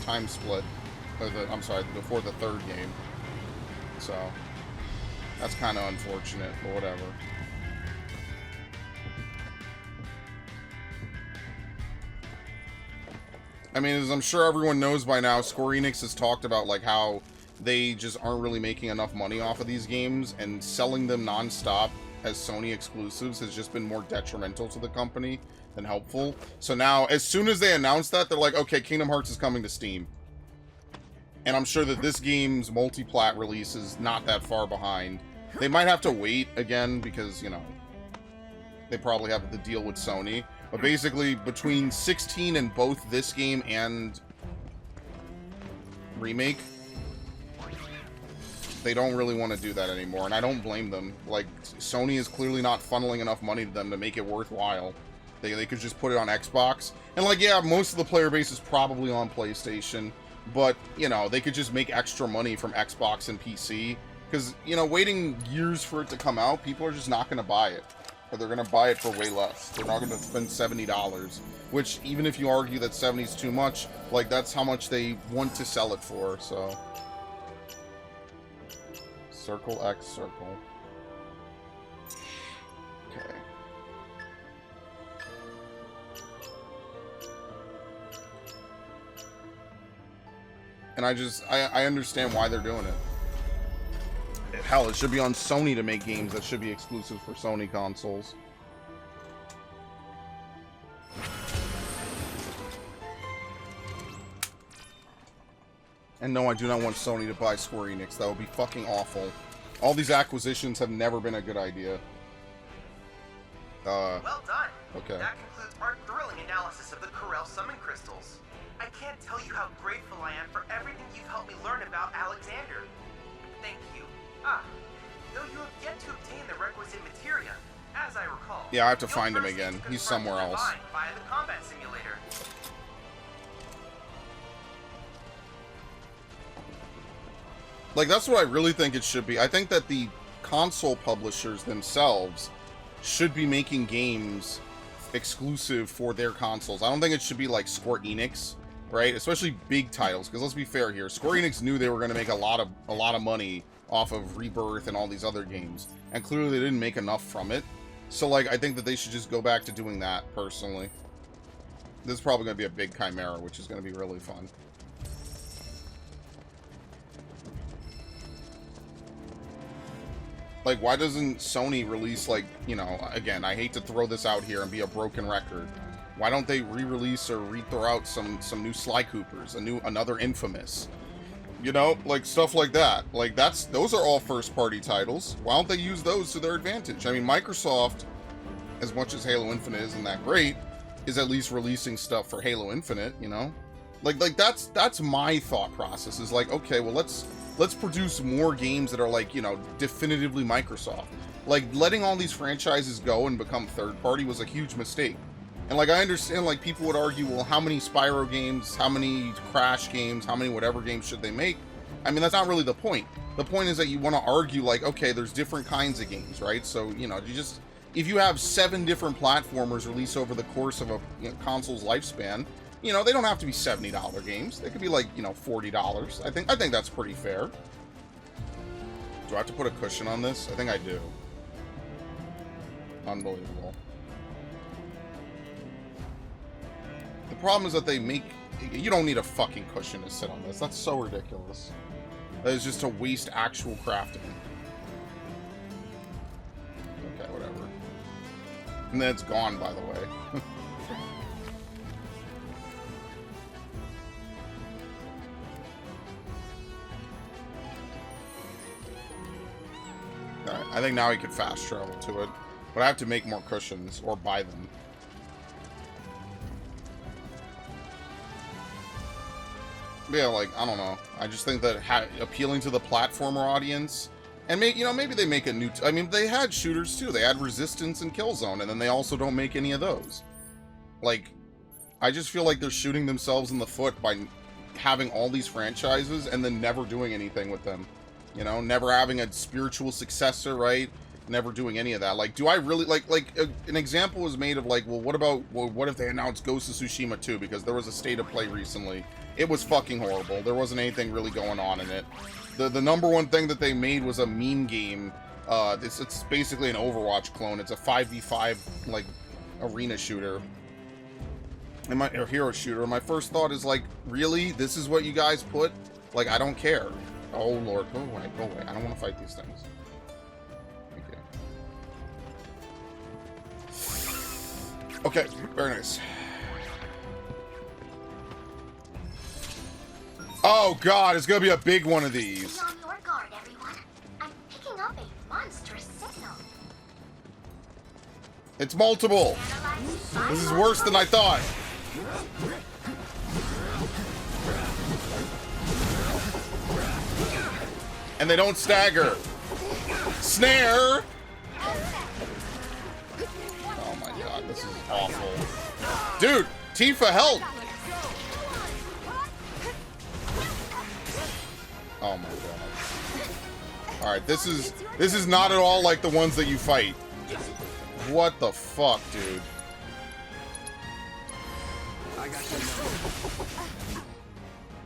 time split. Or I'm sorry, before the 3rd game. So, that's kind of unfortunate, but whatever. I mean, as I'm sure everyone knows by now, Square Enix has talked about like how they just aren't really making enough money off of these games, and selling them non-stop as Sony exclusives has just been more detrimental to the company than helpful. So now, as soon as they announce that, they're like, okay, Kingdom Hearts is coming to Steam. And I'm sure that this game's multi-plat release is not that far behind. They might have to wait again because, you know, they probably have the deal with Sony. But basically, between 16 and both this game and Remake, they don't really want to do that anymore, and I don't blame them. Like, Sony is clearly not funneling enough money to them to make it worthwhile. They could just put it on Xbox. And, like, yeah, most of the player base is probably on PlayStation, but, you know, they could just make extra money from Xbox and PC. Because, you know, waiting years for it to come out, people are just not going to buy it. Or they're going to buy it for way less. They're not going to spend $70. Which, even if you argue that 70 is too much, like, that's how much they want to sell it for, so... Circle X, circle. Okay. And I understand why they're doing it. Hell, it should be on Sony to make games that should be exclusive for Sony consoles. And no, I do not want Sony to buy Square Enix. That would be fucking awful. All these acquisitions have never been a good idea. Well done. Okay. That concludes our thrilling analysis of the Corel Summon Crystals. I can't tell you how grateful I am for everything you've helped me learn about Alexander. Thank you. Though you have yet to obtain the requisite materia, as I recall. Yeah, I have to you'll find him first need again. to He's confront somewhere the else. Divine via the combat simulator. Like, that's what I really think it should be. I think that the console publishers themselves should be making games exclusive for their consoles. I don't think it should be like Square Enix, right? Especially big titles, because let's be fair here. Square Enix knew they were going to make a lot of money off of Rebirth and all these other games, and clearly they didn't make enough from it. So, like, I think that they should just go back to doing that, personally. This is probably going to be a big chimera, which is going to be really fun. Like, why doesn't Sony release, like, you know, again, I hate to throw this out here and be a broken record. Why don't they re-release or re-throw out some new Sly Coopers, another Infamous? You know, like, stuff like that. Like, those are all first-party titles. Why don't they use those to their advantage? I mean, Microsoft, as much as Halo Infinite isn't that great, is at least releasing stuff for Halo Infinite, you know? Like that's my thought process, is like, okay, well, let's produce more games that are, like, you know, definitively Microsoft. Like, letting all these franchises go and become third-party was a huge mistake. And, like, I understand, like, people would argue, well, how many Spyro games, how many Crash games, how many whatever games should they make? I mean, that's not really the point. The point is that you want to argue, like, okay, there's different kinds of games, right? So, you know, if you have 7 different platformers released over the course of a console's lifespan, you know, they don't have to be $70 games. They could be, like, you know, $40. I think that's pretty fair. Do I have to put a cushion on this? I think I do. Unbelievable. The problem is that you don't need a fucking cushion to sit on this. That's so ridiculous. That is just to waste actual crafting. Okay, whatever. And then it's gone, by the way. Alright, I think now we could fast travel to it. But I have to make more cushions, or buy them. Yeah, like, I don't know. I just think that appealing to the platformer audience, and maybe they make a new... I mean, they had shooters too. They had Resistance and Killzone, and then they also don't make any of those. Like, I just feel like they're shooting themselves in the foot by having all these franchises and then never doing anything with them. You know, never having a spiritual successor, right? Never doing any of that. Like, do I really... an example was made of, like, well, what if they announced Ghost of Tsushima 2? Because there was a state of play recently. It was fucking horrible. There wasn't anything really going on in it. The number one thing that they made was a meme game. It's basically an Overwatch clone. It's a 5v5, like, arena shooter. Or hero shooter. My first thought is, like, really? This is what you guys put? Like, I don't care. Oh, Lord. Go away. Go away. I don't want to fight these things. Okay. Very nice. Oh, God. It's going to be a big one of these. Be on your guard, everyone. I'm picking up a monstrous signal. It's multiple. This is worse than I thought. And they don't stagger. Snare! Oh my god, this is awful. Dude, Tifa, help! Oh my god. Alright, this is not at all like the ones that you fight. What the fuck, dude?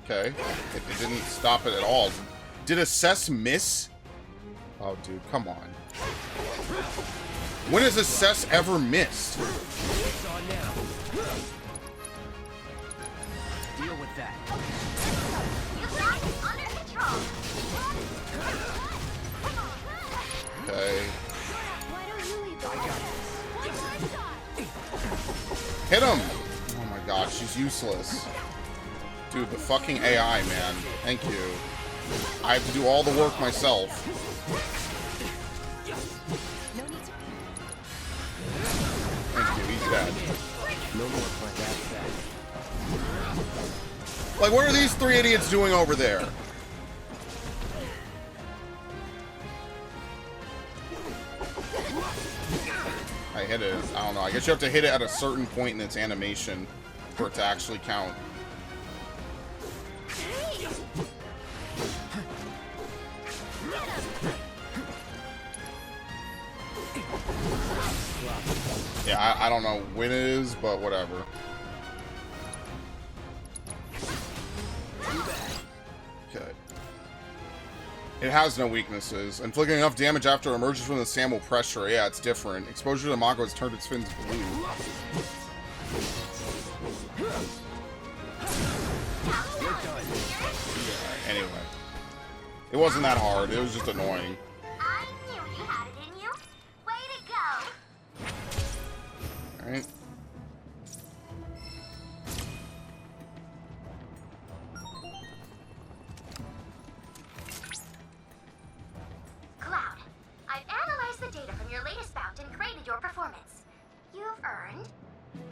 Okay. It didn't stop it at all. Did Assess miss? Oh, dude, come on. When has Assess ever missed? It's on now. Deal with that. You got it under control. Okay. Why don't you leave the Hit him! Oh my god, she's useless. Dude, the fucking AI, man. Thank you. I have to do all the work myself. Thank you, he's dead. No more like that. Like, what are these three idiots doing over there? I hit it. I don't know. I guess you have to hit it at a certain point in its animation for it to actually count. Yeah, I don't know when it is, but whatever. Okay. It has no weaknesses. Inflicting enough damage after it emerges from the sand will pressure. Yeah, it's different. Exposure to the Mako has turned its fins blue. Yeah, anyway. It wasn't that hard. It was just annoying. I knew you had it in you. Way to go. Alright. Cloud, I've analyzed the data from your latest bout and graded your performance. You've earned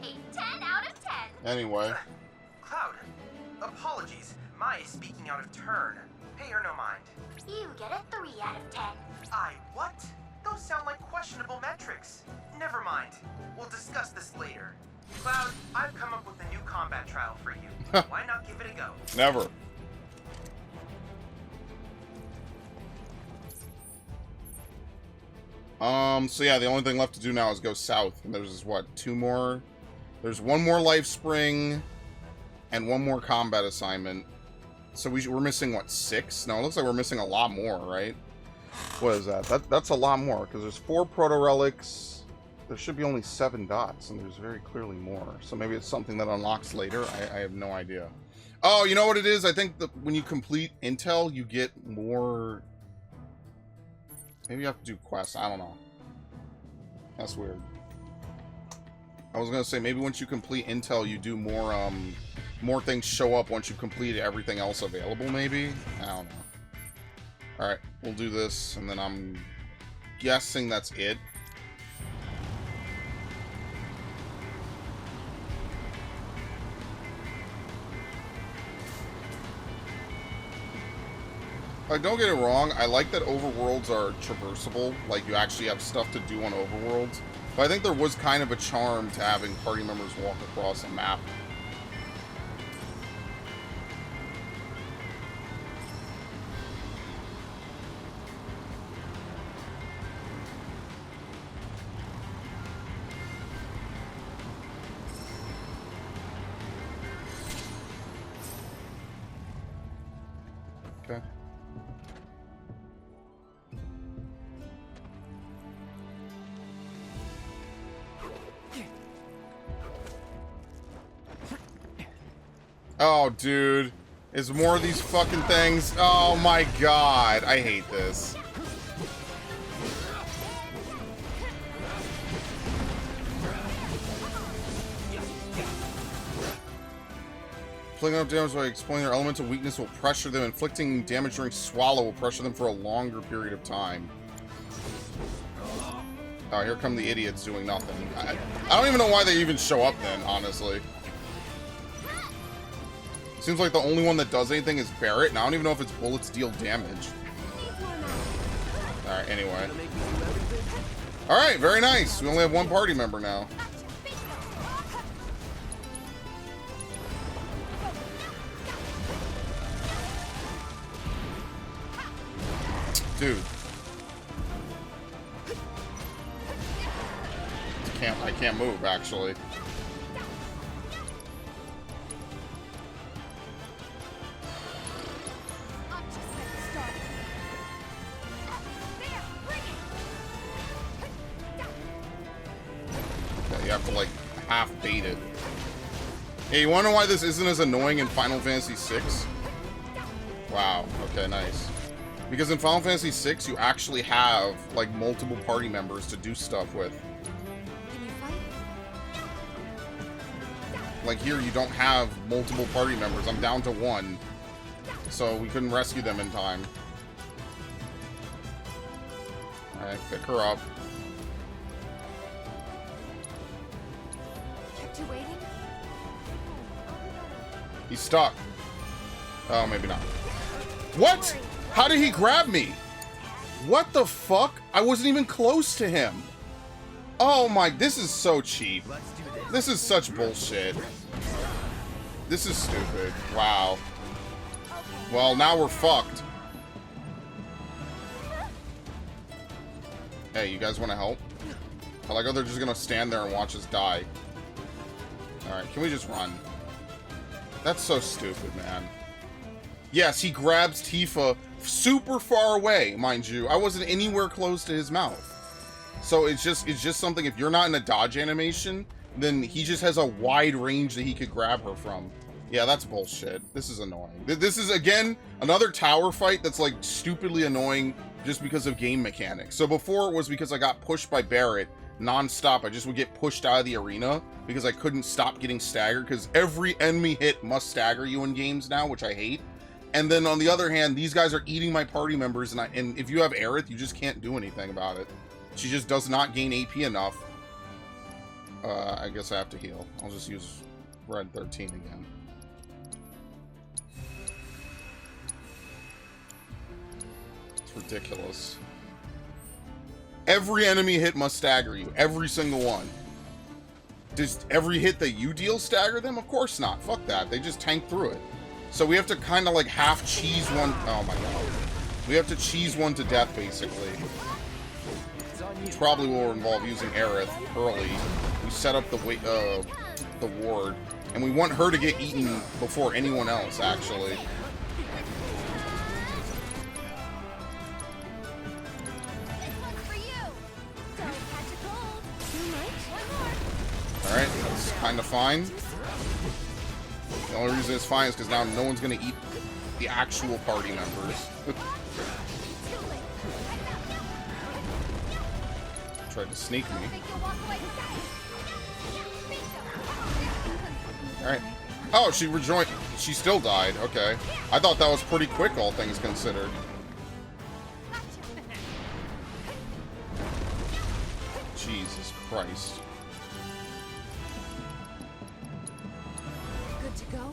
a 10 out of 10. Anyway. Cloud, apologies. Mai is speaking out of turn. Pay her no mind. You get a 3 out of 10. What? Those sound like questionable metrics. Never mind. We'll discuss this later. Cloud, I've come up with a new combat trial for you. Why not give it a go? Never. So yeah, the only thing left to do now is go south. And there's, what, 2 more? There's 1 more life spring and 1 more combat assignment. So we're missing, what, 6? No, it looks like we're missing a lot more, right? What is that? That's a lot more, because there's 4 proto-relics. There should be only 7 dots, and there's very clearly more. So maybe it's something that unlocks later. I have no idea. Oh, you know what it is? I think that when you complete Intel, you get more... Maybe you have to do quests. I don't know. That's weird. I was going to say, maybe once you complete Intel, you do more, more things show up once you complete everything else available, maybe? I don't know. Alright, we'll do this, and then I'm guessing that's it. Like, don't get it wrong, I like that overworlds are traversable, like you actually have stuff to do on overworlds, but I think there was kind of a charm to having party members walk across a map. Okay. Oh, dude. Is more of these fucking things? Oh my god. I hate this. Inflicting enough damage by exploiting their elemental weakness will pressure them. Inflicting damage during swallow will pressure them for a longer period of time. Oh, here come the idiots doing nothing. I don't even know why they even show up then, honestly. Seems like the only one that does anything is Barrett, and I don't even know if its bullets deal damage. Alright, anyway. Alright, very nice. We only have 1 party member now. Dude. I can't move, actually. have to, like, half bait it. Hey, you wanna know why this isn't as annoying in Final Fantasy VI? Wow, okay, nice. Because in Final Fantasy VI, you actually have, like, multiple party members to do stuff with. Can you fight? Like here, you don't have multiple party members. I'm down to one. So we couldn't rescue them in time. Alright, pick her up. Kept you waiting? He's stuck. Oh, maybe not. What? How did he grab me? What the fuck? I wasn't even close to him. Oh my, this is so cheap. This is such bullshit. This is stupid. Wow. Well, now we're fucked. Hey, you guys want to help? I like how they're just gonna stand there and watch us die. Alright, can we just run? That's so stupid, man. Yes, he grabs Tifa super far away, mind you. I wasn't anywhere close to his mouth. So it's just something, if you're not in a dodge animation, then he just has a wide range that he could grab her from. Yeah, that's bullshit. This is annoying. This is, again, another tower fight that's, like, stupidly annoying just because of game mechanics. So before it was because I got pushed by Barret non-stop. I just would get pushed out of the arena because I couldn't stop getting staggered, because every enemy hit must stagger you in games now, which I hate. And then on the other hand, these guys are eating my party members, and if you have Aerith, you just can't do anything about it. She just does not gain AP enough. I guess I have to heal. I'll just use Red 13 again. It's ridiculous. Every enemy hit must stagger you. Every single one. Does every hit that you deal stagger them? Of course not. Fuck that. They just tank through it. So we have to kind of like half cheese one. Oh my god. We have to cheese one to death, basically. Which probably will involve using Aerith early. We set up the ward. And we want her to get eaten before anyone else, actually. Alright, that's kind of fine. The only reason it's fine is because now no one's going to eat the actual party members. Tried to sneak me. Alright. Oh, she rejoined. She still died. Okay. I thought that was pretty quick, all things considered. Jesus Christ. Good to go?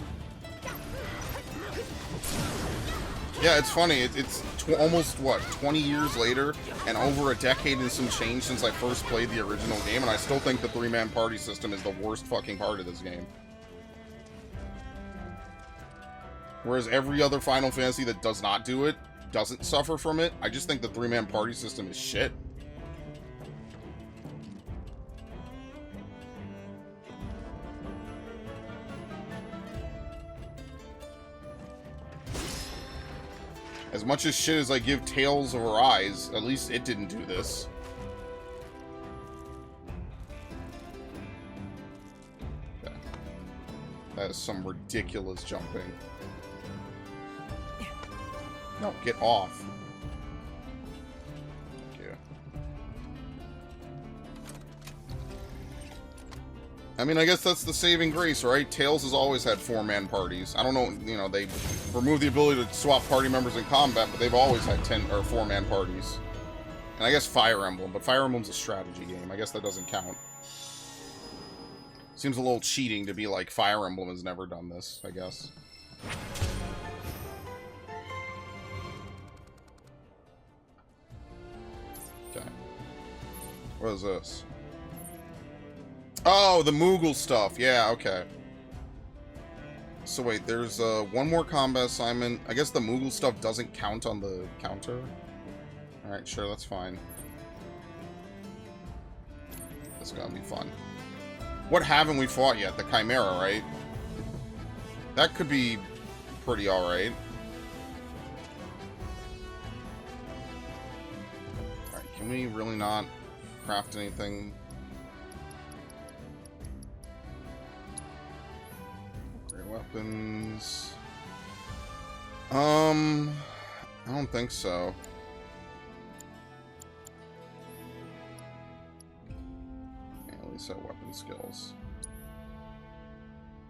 Yeah, it's funny. It's almost, what, 20 years later, and over a decade and some change since I first played the original game, and I still think the three-man party system is the worst fucking part of this game. Whereas every other Final Fantasy that does not do it doesn't suffer from it. I just think the three-man party system is shit. As much as shit as I give Tales of Arise, at least it didn't do this. Okay. That is some ridiculous jumping. No, get off. Thank you. I mean, I guess that's the saving grace, right? Tales has always had four-man parties. I don't know, you know, they removed the ability to swap party members in combat, but they've always had 10 or four-man parties. And I guess Fire Emblem, but Fire Emblem's a strategy game. I guess that doesn't count. Seems a little cheating to be like, Fire Emblem has never done this, I guess. Okay. What is this? Oh, the Moogle stuff. Yeah, okay. So wait, there's one more combat assignment. I guess the Moogle stuff doesn't count on the counter. Alright, sure, that's fine. This is gonna be fun. What haven't we fought yet? The Chimera, right? That could be pretty alright. Alright, can we really not craft anything? weapons. I don't think so. Yeah, at least have weapon skills.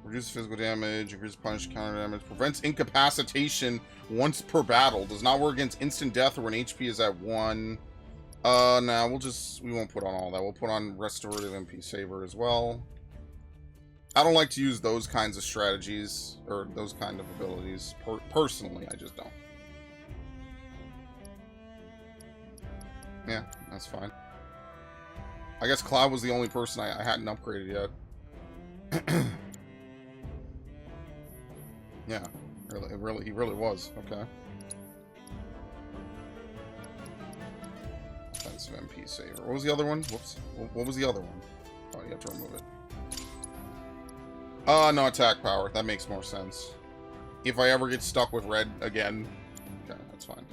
Reduce physical damage, increase punish counter damage, prevents incapacitation once per battle. Does not work against instant death or when HP is at 1. Nah, we won't put on all that. We'll put on restorative MP saver as well. I don't like to use those kinds of strategies, or those kind of abilities. Personally, I just don't. Yeah, that's fine. I guess Cloud was the only person I hadn't upgraded yet. Yeah, he really was. Okay. Offensive MP saver. What was the other one? Whoops. What was the other one? Oh, you have to remove it. No attack power. That makes more sense. If I ever get stuck with red again, okay, that's fine.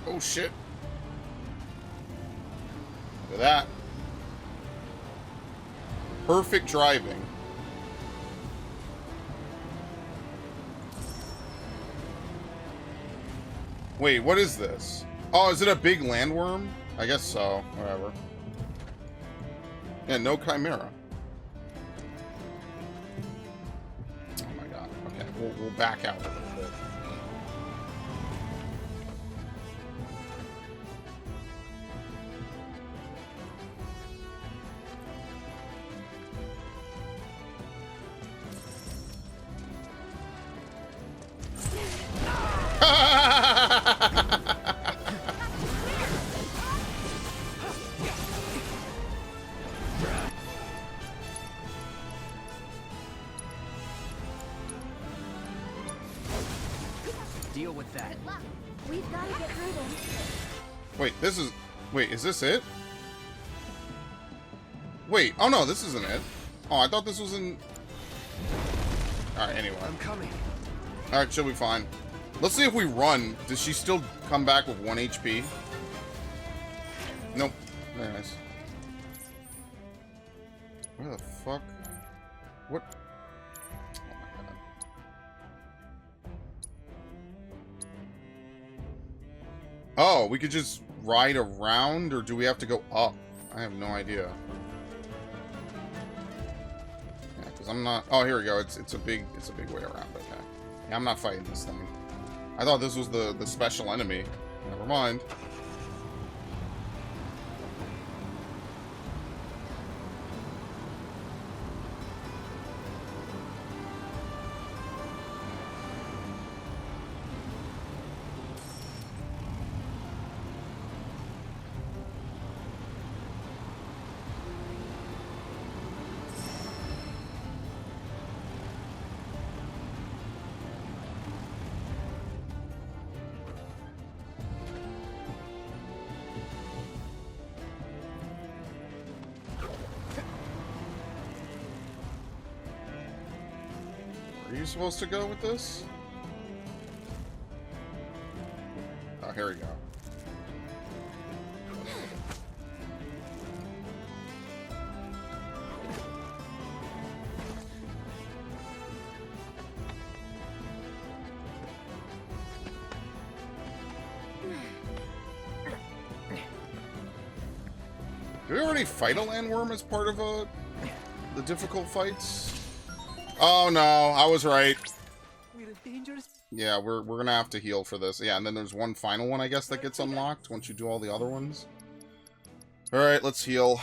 Oh shit. Look at that. Perfect driving. Wait, what is this? Oh, is it a big landworm? I guess so. Whatever. Yeah, no chimera. Oh my god. Okay, we'll back out a little bit. Deal with that. Good luck. We've got to get through this. Wait, this is... Wait, is this it? Wait, oh no, this isn't it. Oh, I thought this was in... Alright, anyway. I'm coming. Alright, she'll be fine. Let's see if we run. Does she still come back with 1 HP? Nope. Very nice. Where the fuck? What? Oh my god. Oh, we could just ride around, or do we have to go up? I have no idea. Yeah, because I'm not... Oh, here we go. It's a big way around. Okay. Yeah, I'm not fighting this thing. I thought this was the special enemy. Never mind. Are you supposed to go with this? Oh, here we go. Did we already fight a landworm as part of the difficult fights? Oh no, I was right. We're in danger. Yeah, we're gonna have to heal for this. Yeah, and then there's one final one, I guess, that gets unlocked once you do all the other ones. Alright, let's heal.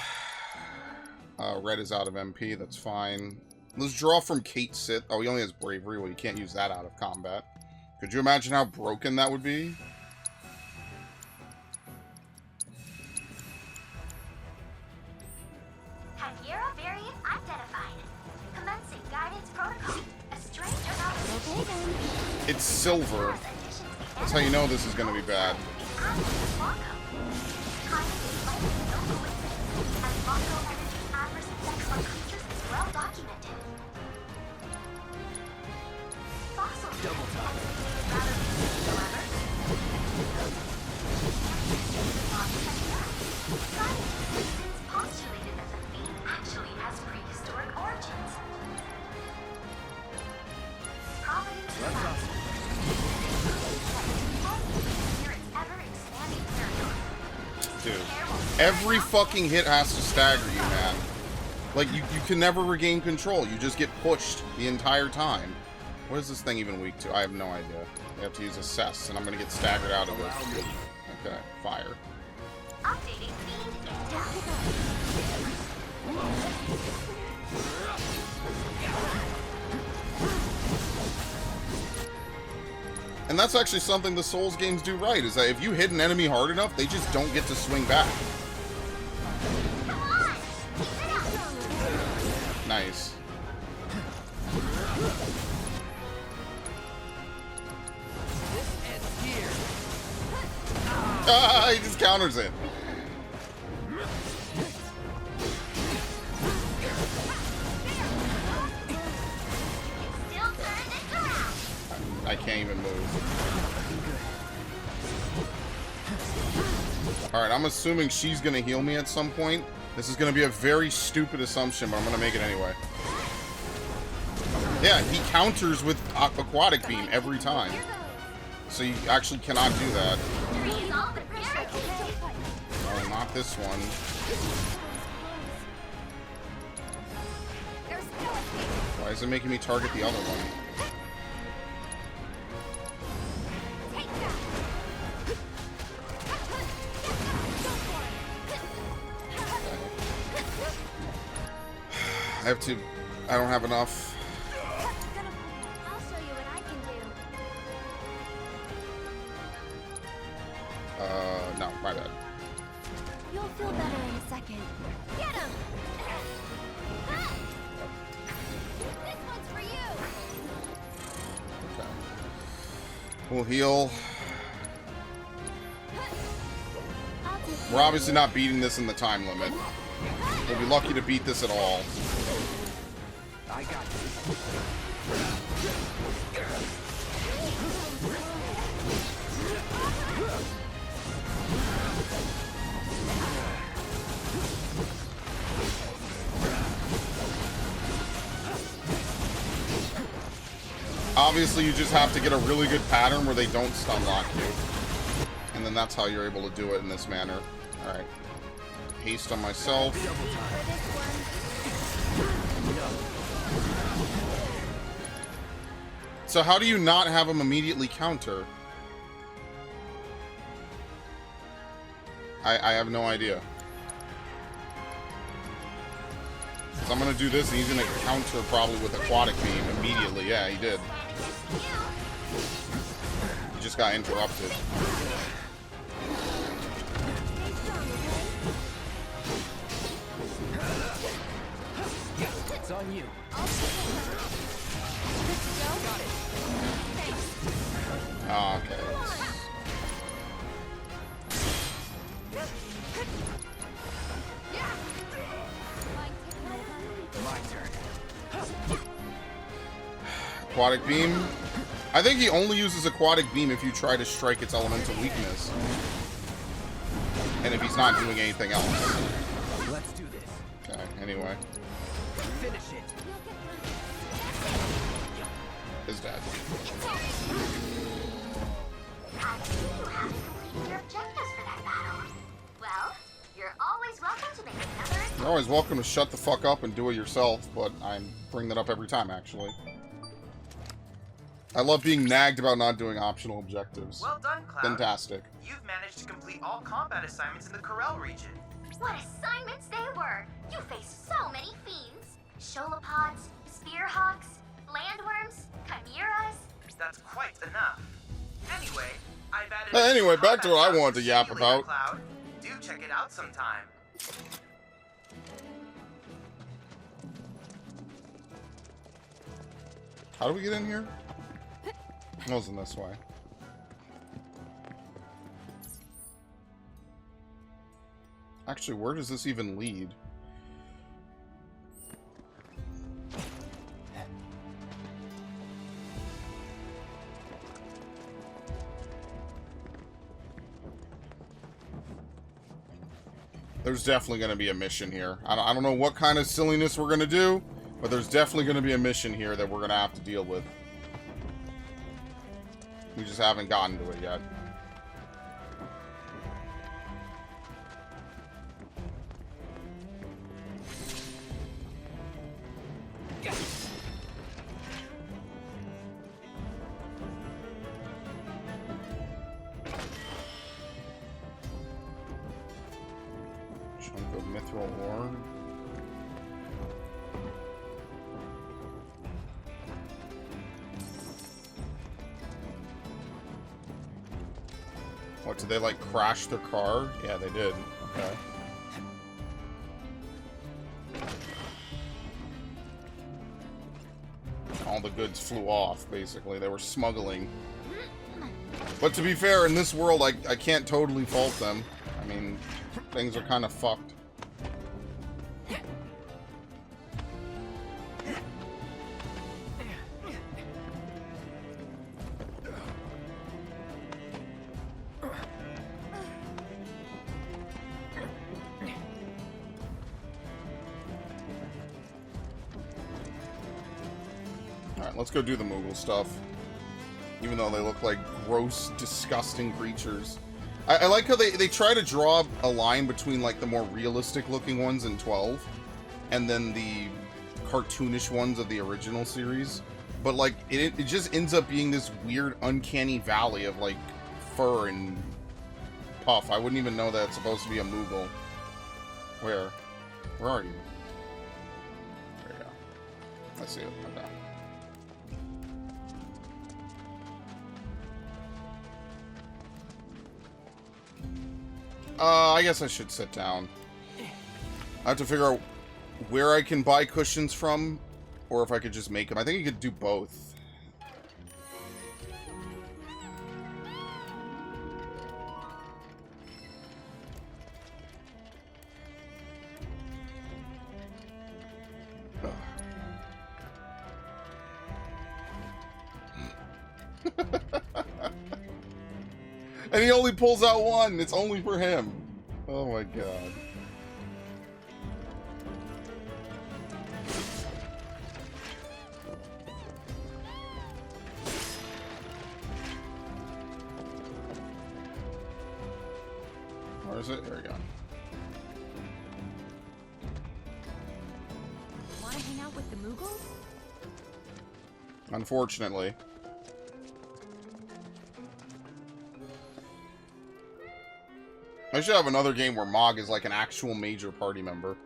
Red is out of MP, that's fine. Let's draw from Kate Sith. Oh, he only has bravery. Well, you can't use that out of combat. Could you imagine how broken that would be? Hagira variant identified. Commencing guidance protocol. A stranger Okay then. It's silver. That's how you know this is gonna be bad. by creatures is well documented. Fossils Double time. rather however. Scientists have since postulated that the theme actually has prehistoric origins. Providence Let's Valley. hustle. Near its ever-expanding territory. Dude, every fucking hit has to stagger you, man. Like, you can never regain control. You just get pushed the entire time. What is this thing even weak to? I have no idea. You have to use Assess, and I'm gonna get staggered out of this. Okay, fire. Updating Fiend Intel. And that's actually something the Souls games do right, is that if you hit an enemy hard enough, they just don't get to swing back. Come on! Keep it up! Nice. Ends here. Ah, he just counters it. Still turn this around! I can't even move. Alright, I'm assuming she's gonna heal me at some point. This is gonna be a very stupid assumption, but I'm gonna make it anyway. Yeah, he counters with Aquatic Beam every time. So you actually cannot do that. Freeze all the pressure! Oh, not this one. Why is it making me target the other one? I don't have enough. I'll show you what I can do. No, my bad. You'll feel better in a second. Get him! This one's for you! Okay. We'll heal. I'll take We're obviously not beating this in the time limit. We'll be lucky to beat this at all. I got you. Obviously, you just have to get a really good pattern where they don't stun lock you. And then that's how you're able to do it in this manner. Alright. Haste on myself. So how do you not have him immediately counter? I have no idea. Because I'm going to do this and he's going to counter probably with Aquatic Beam immediately. Yeah, he did. He just got interrupted. It's on you. Oh, okay. My turn. Aquatic Beam. I think he only uses Aquatic Beam if you try to strike its elemental weakness. And if he's not doing anything else. Let's do this. Okay, anyway. Finish it. Is dead. I see you have completed your objectives for that battle. Well, you're always welcome to make another attempt. You're always welcome to shut the fuck up and do it yourself, but I bring that up every time, actually. I love being nagged about not doing optional objectives. Well done, Cloud. Fantastic. You've managed to complete all combat assignments in the Corel region. What assignments they were! You faced so many fiends. Sholopods, spearhawks, landworms, chimeras. That's quite enough. Anyway, I've added. Anyway, a back to what I combat wanted to yap simulator, about. Cloud. Do check it out sometime. How do we get in here? It wasn't this way. Actually, where does this even lead? There's definitely going to be a mission here. I don't know what kind of silliness we're going to do, but there's definitely going to be a mission here that we're going to have to deal with. We just haven't gotten to it yet. Chunk of mithril ore. What, did they, like, crash their car? Yeah, they did. Okay. All the goods flew off, basically. They were smuggling. But to be fair, in this world, I can't totally fault them. I mean, things are kind of fucked. Alright, let's go do the Moogle stuff. Even though they look like gross, disgusting creatures. I like how they try to draw a line between, like, the more realistic-looking ones in 12, and then the cartoonish ones of the original series. But, like, it just ends up being this weird, uncanny valley of, like, fur and puff. I wouldn't even know that it's supposed to be a Moogle. Where? Where are you? There you go. I see it. Okay. I guess I should sit down. I have to figure out where I can buy cushions from, or if I could just make them. I think you could do both. And he only pulls out one. It's only for him. Oh my god. Where is it? There we go. Wanna hang out with the Moogles? Unfortunately. I should have another game where Mog is like an actual major party member.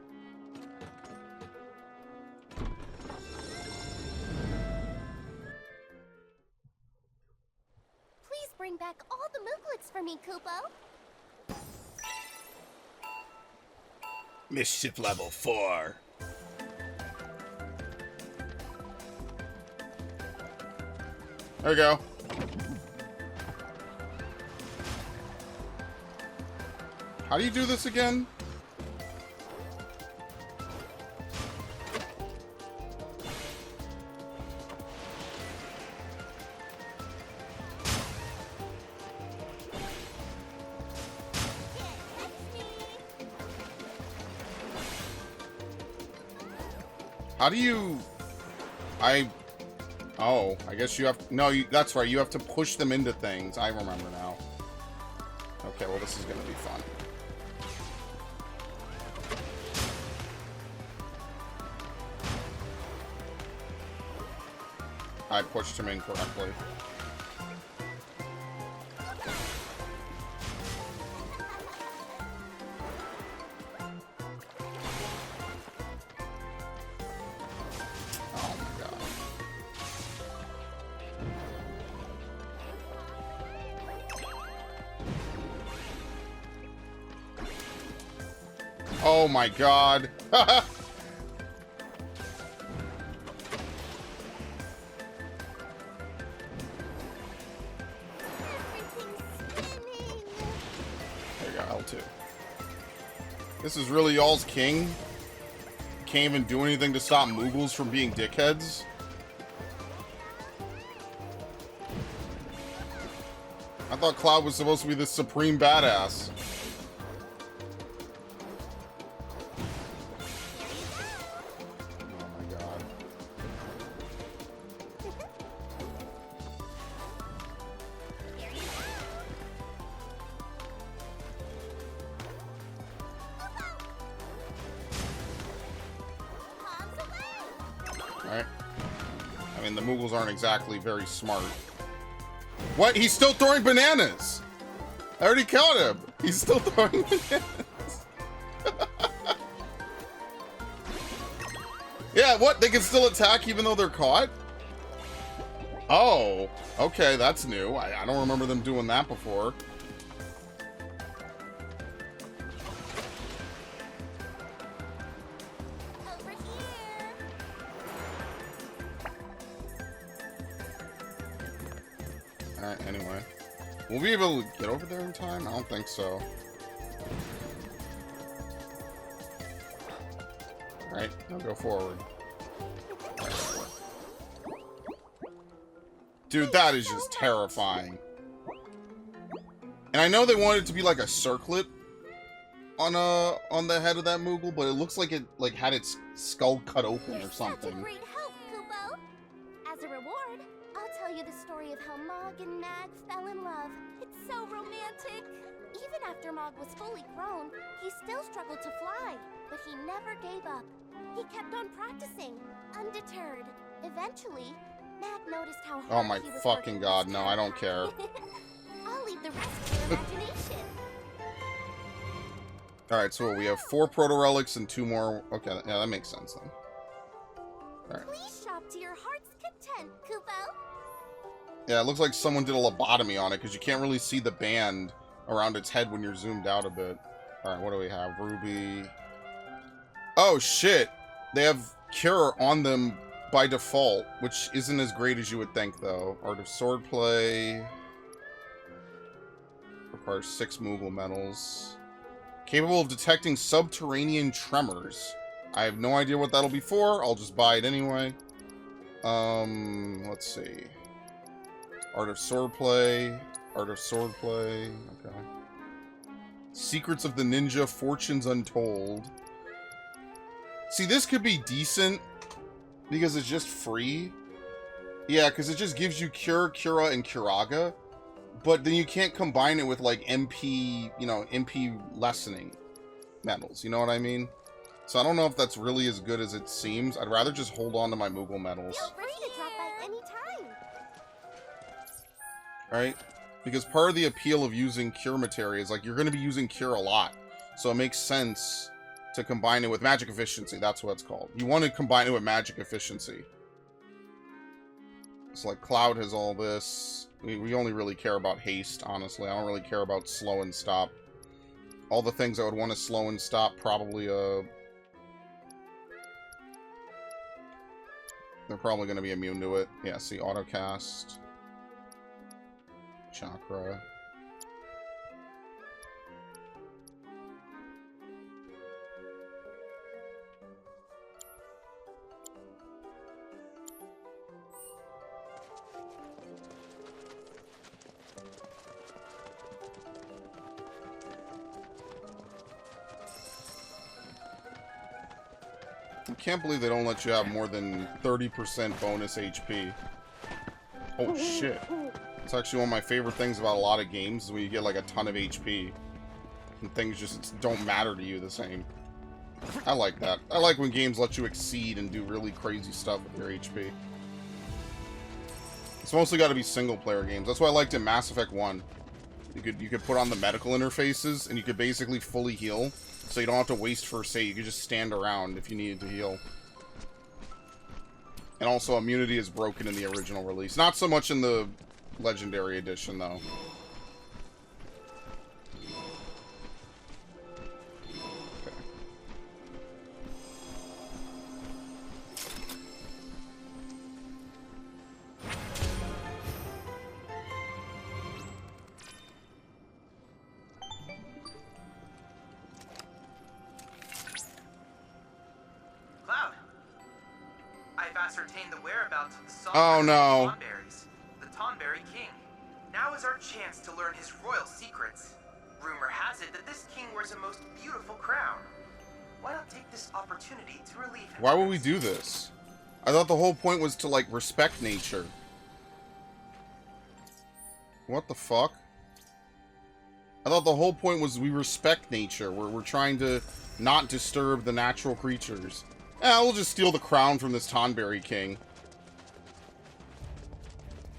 Please bring back all the Mooglets for me, Kupo. Mischief level 4. There we go. How do you do this again? How do you... Oh, I guess you have... No, that's right. You have to push them into things. I remember now. Okay, well, this is going to be fun. I pushed him incorrectly. Oh my god. Oh my god. This is really y'all's king? Can't even do anything to stop Moogles from being dickheads? I thought Cloud was supposed to be the supreme badass. Alright. I mean, the Moogles aren't exactly very smart. What? He's still throwing bananas! I already caught him! He's still throwing bananas! Yeah, what? They can still attack even though they're caught? Oh, okay, that's new. I don't remember them doing that before. Over here. Alright, anyway. Will we be able to get over there in time? I don't think so. Alright, now go forward. Dude, that is just terrifying. And I know they wanted it to be like a circlet on the head of that Moogle, but it looks like it had its skull cut open or You're something. such a great help, Kubo. As a reward, I'll tell you the story of how Mog and Nag fell in love. It's so romantic. Even after Mog was fully grown, he still struggled to fly, but he never gave up. He kept on practicing, undeterred. Eventually, Nag noticed how hard Oh my he was fucking working god, his no, tail I don't off. care. I'll leave the rest to your imagination. Alright, so we have 4 proto-relics and 2 more. Okay, yeah, that makes sense then. Alright. Please shop to your heart's content, Kubo. Yeah, it looks like someone did a lobotomy on it, because you can't really see the band around its head when you're zoomed out a bit. Alright, what do we have? Ruby. Oh, shit! They have Cure on them by default, which isn't as great as you would think, though. Art of Swordplay. Requires 6 Moogle medals. Capable of detecting subterranean tremors. I have no idea what that'll be for. I'll just buy it anyway. Let's see. Art of Swordplay. Art of Swordplay. Okay. Secrets of the Ninja, Fortunes Untold. See, this could be decent because it's just free. Yeah, because it just gives you Cure, Cura, and Curaga. But then you can't combine it with, like, MP, you know, MP lessening medals. You know what I mean? So I don't know if that's really as good as it seems. I'd rather just hold on to my Moogle medals. Feel free to drop by any time. Alright? Because part of the appeal of using Cure materia is, like, you're going to be using Cure a lot. So it makes sense to combine it with Magic Efficiency. That's what it's called. You want to combine it with Magic Efficiency. So, like, Cloud has all this. We only really care about haste, honestly. I don't really care about slow and stop. All the things I would want to slow and stop, probably, they're probably going to be immune to it. Yeah, see, Autocast. Chakra. I can't believe they don't let you have more than 30% bonus HP. Oh shit. It's actually one of my favorite things about a lot of games is when you get like a ton of HP. And things just don't matter to you the same. I like that. I like when games let you exceed and do really crazy stuff with your HP. It's mostly got to be single-player games. That's why I liked in Mass Effect 1. You could put on the medical interfaces, and you could basically fully heal, so you don't have to waste first aid. You could just stand around if you needed to heal. And also, immunity is broken in the original release. Not so much in the Legendary Edition, though. Cloud, I've ascertained the whereabouts of the song Oh, no. Tonberries, the Tonberry King. Now is our chance to learn his royal secrets. Rumor has it that this king wears a most beautiful crown. Why not take this opportunity to relieve him? Why of would we it? do this? I thought the whole point was to, like, respect nature. What the fuck? I thought the whole point was we respect nature. We're trying to not disturb the natural creatures. We'll just steal the crown from this Tonberry King.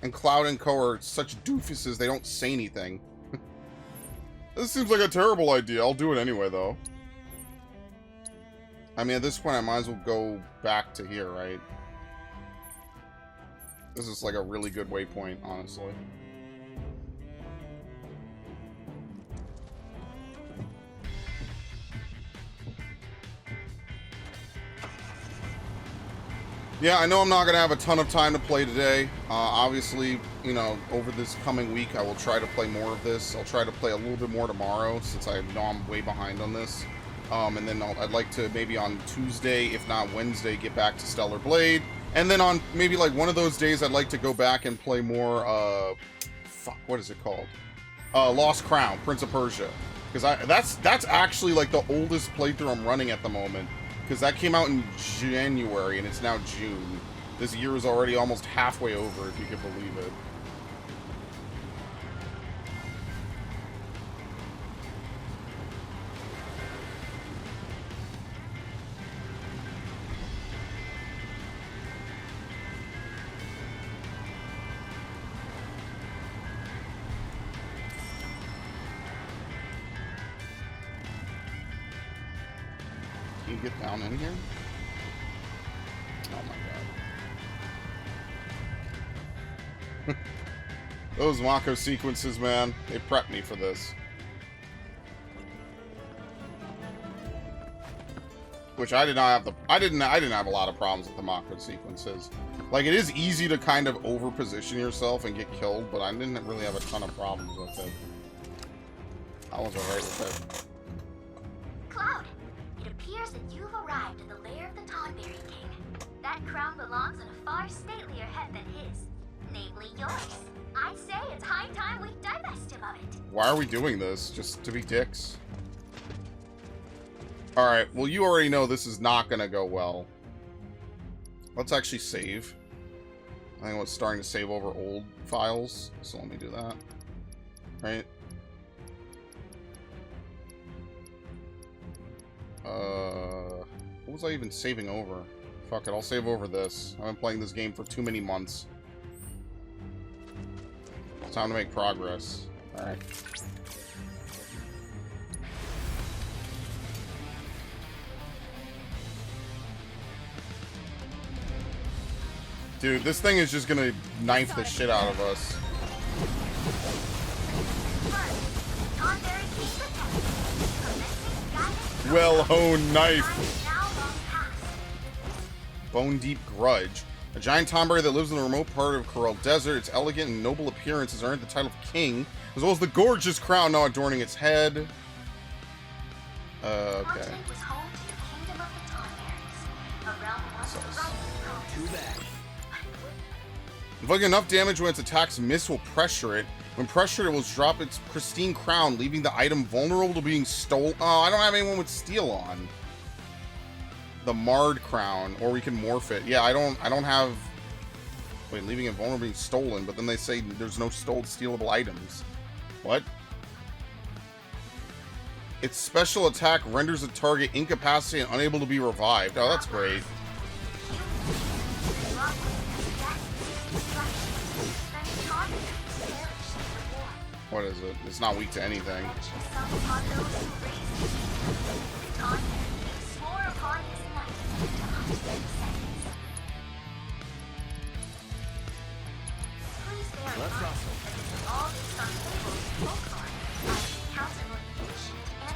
And Cloud and Co. are such doofuses, they don't say anything. This seems like a terrible idea. I'll do it anyway, though. I mean, at this point, I might as well go back to here, right? This is like a really good waypoint, honestly. Yeah, I know I'm not going to have a ton of time to play today. Obviously, you know, over this coming week, I will try to play more of this. I'll try to play a little bit more tomorrow, since I know I'm way behind on this. And then I'd like to, maybe on Tuesday, if not Wednesday, get back to Stellar Blade. And then on maybe like one of those days, I'd like to go back and play more, what is it called? Lost Crown, Prince of Persia. Because that's actually like the oldest playthrough I'm running at the moment. Because that came out in January, and it's now June. This year is already almost halfway over, if you can believe it. Can you get down in here? Oh my god. Those Mako sequences, man, they prepped me for this. Which I did not have I didn't have a lot of problems with the Mako sequences. Like, it is easy to kind of over-position yourself and get killed, but I didn't really have a ton of problems with it. I was alright with it. Cloud, it appears that you've arrived at the lair of the Tonberry King. That crown belongs on a far statelier head than his, namely yours. I'd say it's high time we divest him of it. Why are we doing this? Just to be dicks? Alright, well, you already know this is not gonna go well. Let's actually save. I think I was starting to save over old files, so let me do that. Right? What was I even saving over? Fuck it, I'll save over this. I've been playing this game for too many months. It's time to make progress. Alright. Dude, this thing is just gonna knife the shit out of us. Well-honed knife. Bone Deep Grudge. A giant Tonberry that lives in the remote part of Coral Desert. Its elegant and noble appearance has earned the title of king, as well as the gorgeous crown now adorning its head. Okay. Inflicting enough damage when its attacks miss will pressure it. When pressured, it will drop its pristine crown, leaving the item vulnerable to being stolen. Oh, I don't have anyone with steel on. The Marred crown, or we can morph it. Yeah, I don't have. Wait, leaving it vulnerable to being stolen, but then they say there's no stealable items. What? Its special attack renders the target incapacitated and unable to be revived. Oh, that's great. What is it? It's not weak to anything.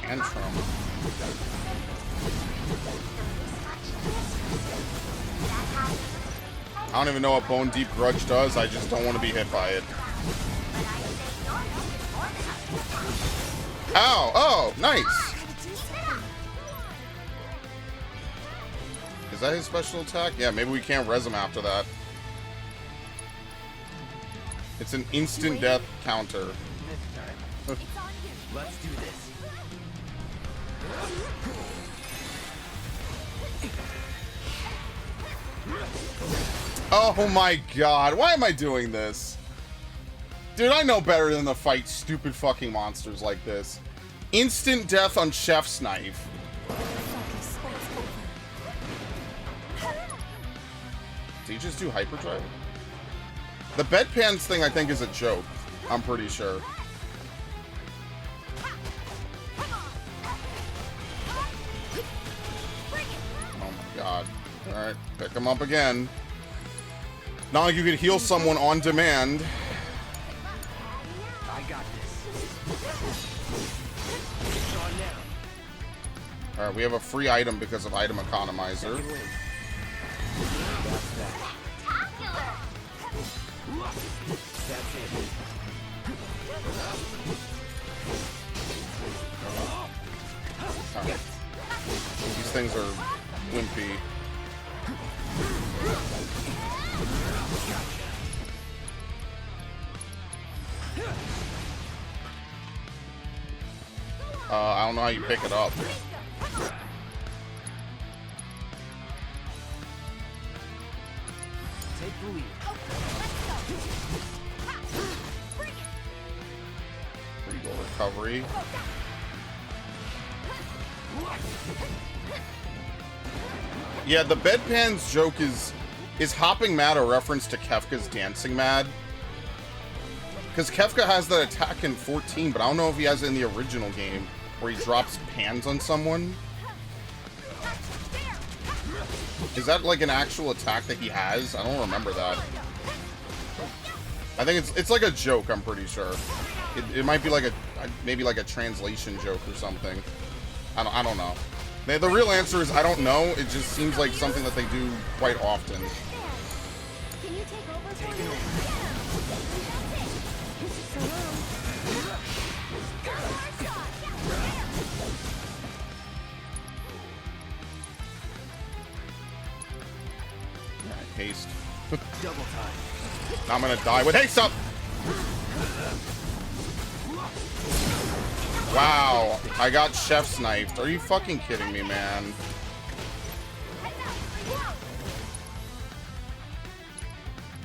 Tantrum. I don't even know what Bone Deep Grudge does. I just don't want to be hit by it. Ow! Oh, nice! Is that his special attack? Yeah, maybe we can't res him after that. It's an instant death counter. Let's do this. Oh my god, why am I doing this? Dude, I know better than to fight stupid fucking monsters like this. Instant death on Chef's Knife. he just do hyperdrive? The bedpans thing, I think, is a joke. I'm pretty sure. Oh my god. Alright, pick him up again. Not like you could heal someone on demand. I got this. It's on now. Alright, we have a free item because of item economizer. Second wind. That's that. Spectacular! That's it. Alright. These things are wimpy. I don't know how you pick it up. Take the lead. There you go, recovery. Yeah, the bedpans joke is hopping mad a reference to Kefka's dancing mad? Because Kefka has that attack in 14, but I don't know if he has it in the original game, where he drops pans on someone. Is that like an actual attack that he has? I don't remember that. I think it's like a joke, I'm pretty sure. It might be like maybe like a translation joke or something. I don't know. The real answer is I don't know. It just seems like something that they do quite often. Can you take over for Take me? it over. Alright, haste. Double time. I'm gonna die with haste up! Wow, I got chef sniped. Are you fucking kidding me, man?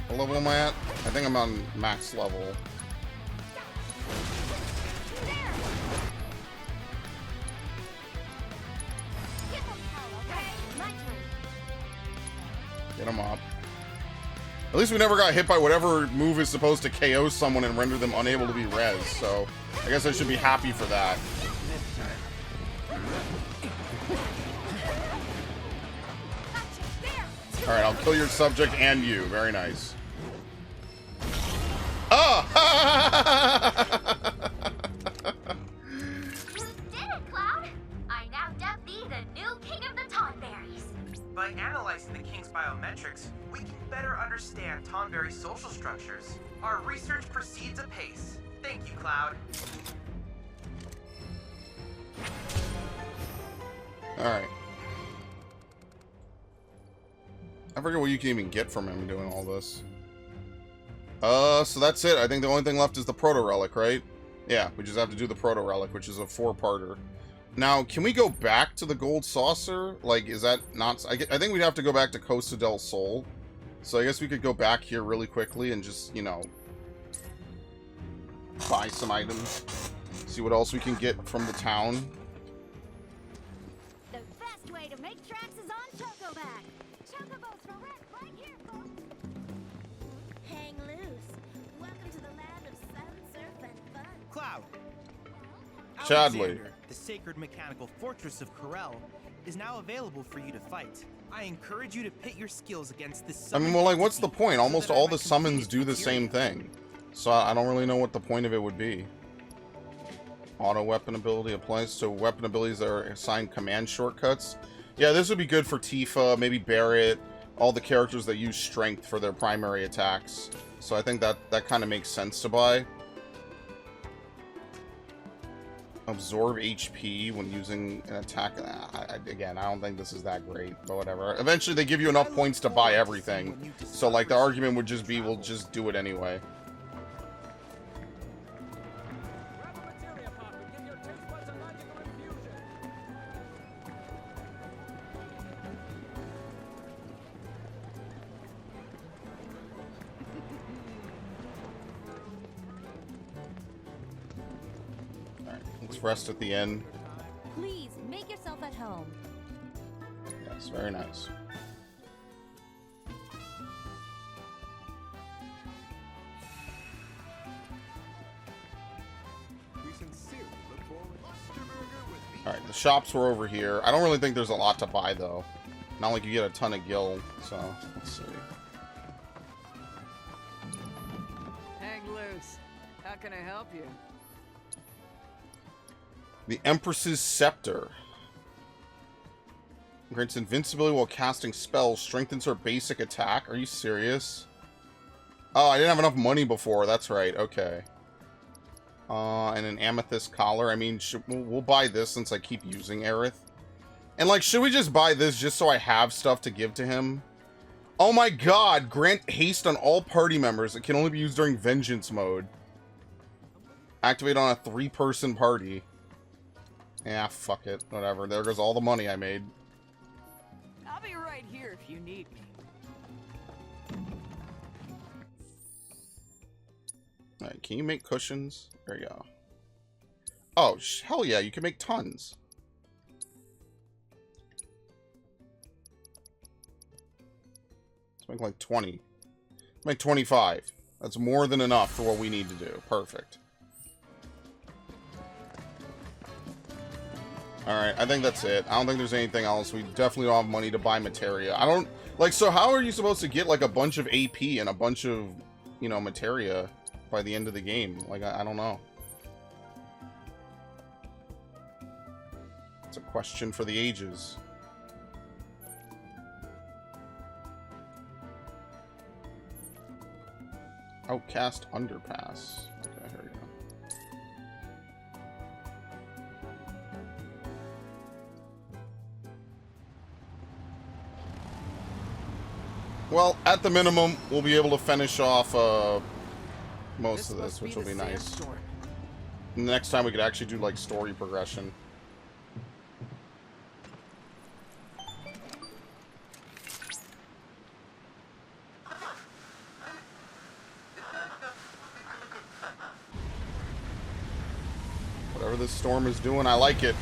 What level am I at? I think I'm on max level. Get him up. At least we never got hit by whatever move is supposed to KO someone and render them unable to be res, so I guess I should be happy for that. Alright, I'll kill your subject and you. Very nice. Oh! You did it, Cloud! I now dub thee the new king of the Tonberries. By analyzing the King's biometrics, we can better understand Tonberry's social structures. Our research proceeds apace. Thank you, Cloud. Alright. I forget what you can even get from him doing all this. So that's it. I think the only thing left is the Proto Relic, right? Yeah, we just have to do the Proto Relic, which is a 4-parter. Now, can we go back to the Gold Saucer? Like, is that not... I think we'd have to go back to Costa del Sol. So I guess we could go back here really quickly and just, you know, buy some items. See what else we can get from the town. The best way to make tracks is on Chocoback. Chocobos for rent right here, folks. Hang loose. Welcome to the land of sun, surf, and fun. Cloud. Chadley. Alexander, the sacred mechanical fortress of Corel, is now available for you to fight. I encourage you to pit your skills against this. I mean, well, like, what's the point? Almost all the summons do the same thing. So I don't really know what the point of it would be. Auto weapon ability applies to weapon abilities that are assigned command shortcuts. Yeah, this would be good for Tifa, maybe Barret, all the characters that use strength for their primary attacks. So I think that kind of makes sense to buy. Absorb HP when using an attack. Again, I don't think this is that great, but whatever. Eventually, they give you enough points to buy everything. So, like, the argument would just be, we'll just do it anyway. Let's rest at the end. Please make yourself at home. Yes, very nice. Alright, the shops were over here. I don't really think there's a lot to buy, though. Not like you get a ton of gil, so let's see. Hang loose. How can I help you? The Empress's Scepter. Grants invincibility while casting spells. Strengthens her basic attack. Are you serious? Oh, I didn't have enough money before. That's right. Okay. And an amethyst collar. I mean, we'll buy this since I keep using Aerith. And, like, should we just buy this just so I have stuff to give to him? Oh my god! Grant haste on all party members. It can only be used during vengeance mode. Activate on a 3-person party. Yeah, fuck it. Whatever. There goes all the money I made. I'll be right here if you need me. Alright, can you make cushions? There you go. Oh, hell yeah, you can make tons. Let's make like 20. Let's make 25. That's more than enough for what we need to do. Perfect. Alright, I think that's it. I don't think there's anything else. We definitely don't have money to buy materia. I don't... Like, so how are you supposed to get, like, a bunch of AP and a bunch of, you know, materia by the end of the game? Like, I don't know. It's a question for the ages. Oh, cast underpass. Okay, here we go. Well, at the minimum, we'll be able to finish off most of this, which will be nice. And the next time we could actually do, like, story progression. Whatever this storm is doing, I like it.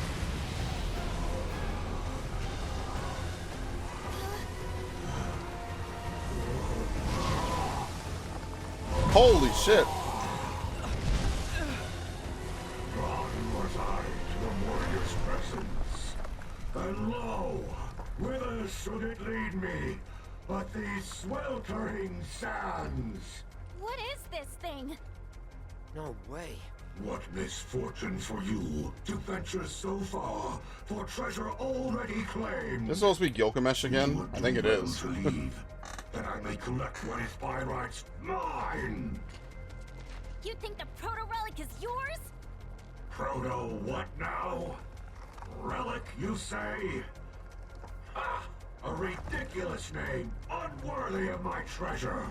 Holy shit. Drawn was I to the warrior's presence. And lo, whither should it lead me but these sweltering sands? What is this thing? No way. What misfortune for you to venture so far for treasure already claimed. This is supposed to be Gilgamesh again? I think it is. To leave, that I may collect what is by rights mine. You think the proto-relic is yours? Proto what now? Relic, you say? Ah, a ridiculous name, unworthy of my treasure.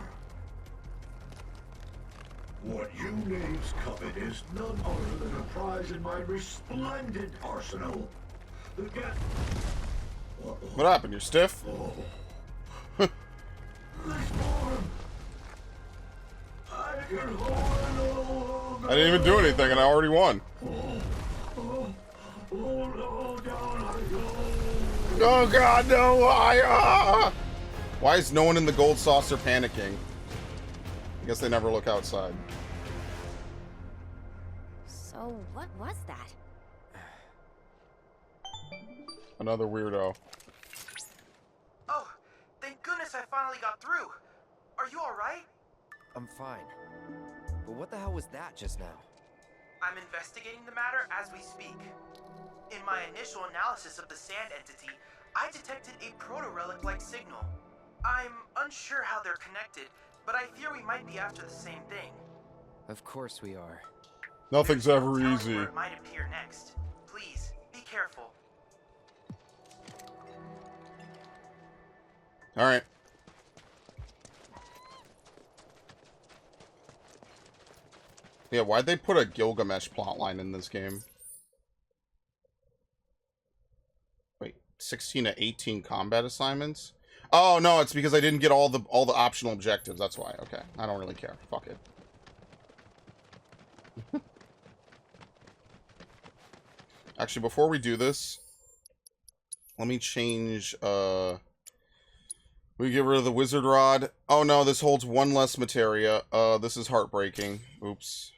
What you names covet is none other than a prize in my resplendent arsenal. The get. What happened? You're stiff? Oh. This form. I can hold no longer. I didn't even do anything and I already won. Oh, down I go. Oh god, no! Why is no one in the gold saucer panicking? I guess they never look outside. So, what was that? Another weirdo. Oh, thank goodness I finally got through. Are you alright? I'm fine. But what the hell was that just now? I'm investigating the matter as we speak. In my initial analysis of the sand entity, I detected a proto-relic-like signal. I'm unsure how they're connected, but I fear we might be after the same thing. Of course we are. Nothing's There's no ever telling easy. where it might appear next. Please, be careful. Alright. Yeah, why'd they put a Gilgamesh plotline in this game? Wait, 16 to 18 combat assignments? Oh, no, it's because I didn't get all the optional objectives. That's why. Okay, I don't really care. Fuck it. Actually, before we do this, let me change, we get rid of the wizard rod. Oh no, this holds one less materia. This is heartbreaking. Oops.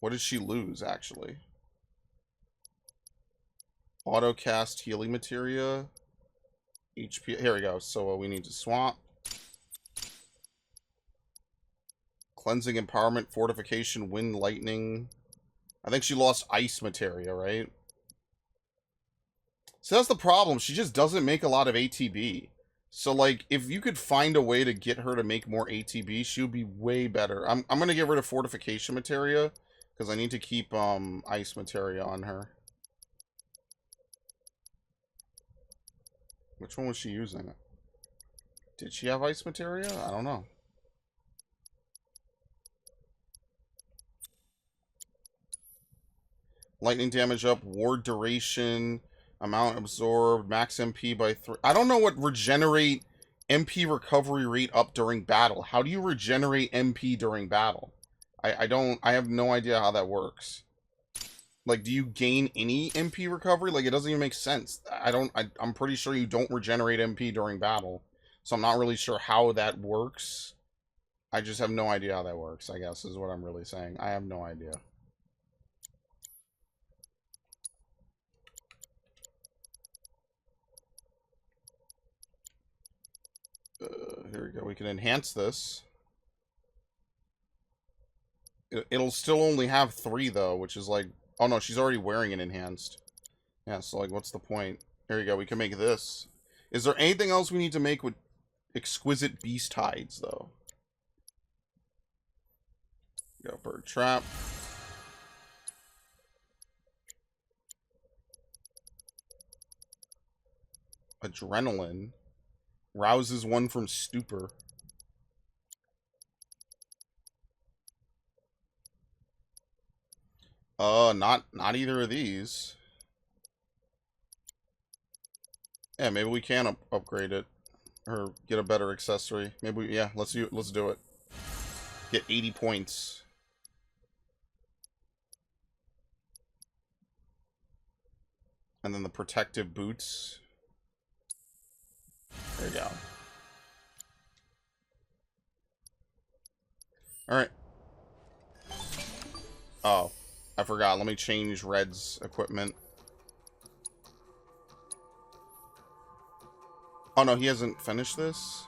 What did she lose, actually? Auto cast healing materia. HP. Here we go. So we need to swap. Cleansing, empowerment, fortification, wind, lightning. I think she lost ice materia, right? So that's the problem. She just doesn't make a lot of ATB. So, like, if you could find a way to get her to make more ATB, she would be way better. I'm going to get rid of fortification materia, because I need to keep ice materia on her. Which one was she using? Did she have ice materia? I don't know. Lightning damage up, ward duration, amount absorbed, max MP by 3. I don't know what regenerate MP recovery rate up during battle. How do you regenerate MP during battle? I have no idea how that works. Like, do you gain any MP recovery? Like, it doesn't even make sense. I'm pretty sure you don't regenerate MP during battle. So I'm not really sure how that works. I just have no idea how that works, I guess, is what I'm really saying. I have no idea. Here we go. We can enhance this. It'll still only have 3, though, which is like... Oh, no, she's already wearing it enhanced. Yeah, so, like, what's the point? Here we go. We can make this. Is there anything else we need to make with exquisite beast hides, though? Go bird trap. Adrenaline. Rouses one from stupor. Not either of these. Yeah, maybe we can upgrade it or get a better accessory. Maybe yeah, let's do it. Get 80 points. And then the protective boots. There you go. Alright. Oh, I forgot. Let me change Red's equipment. Oh no, he hasn't finished this?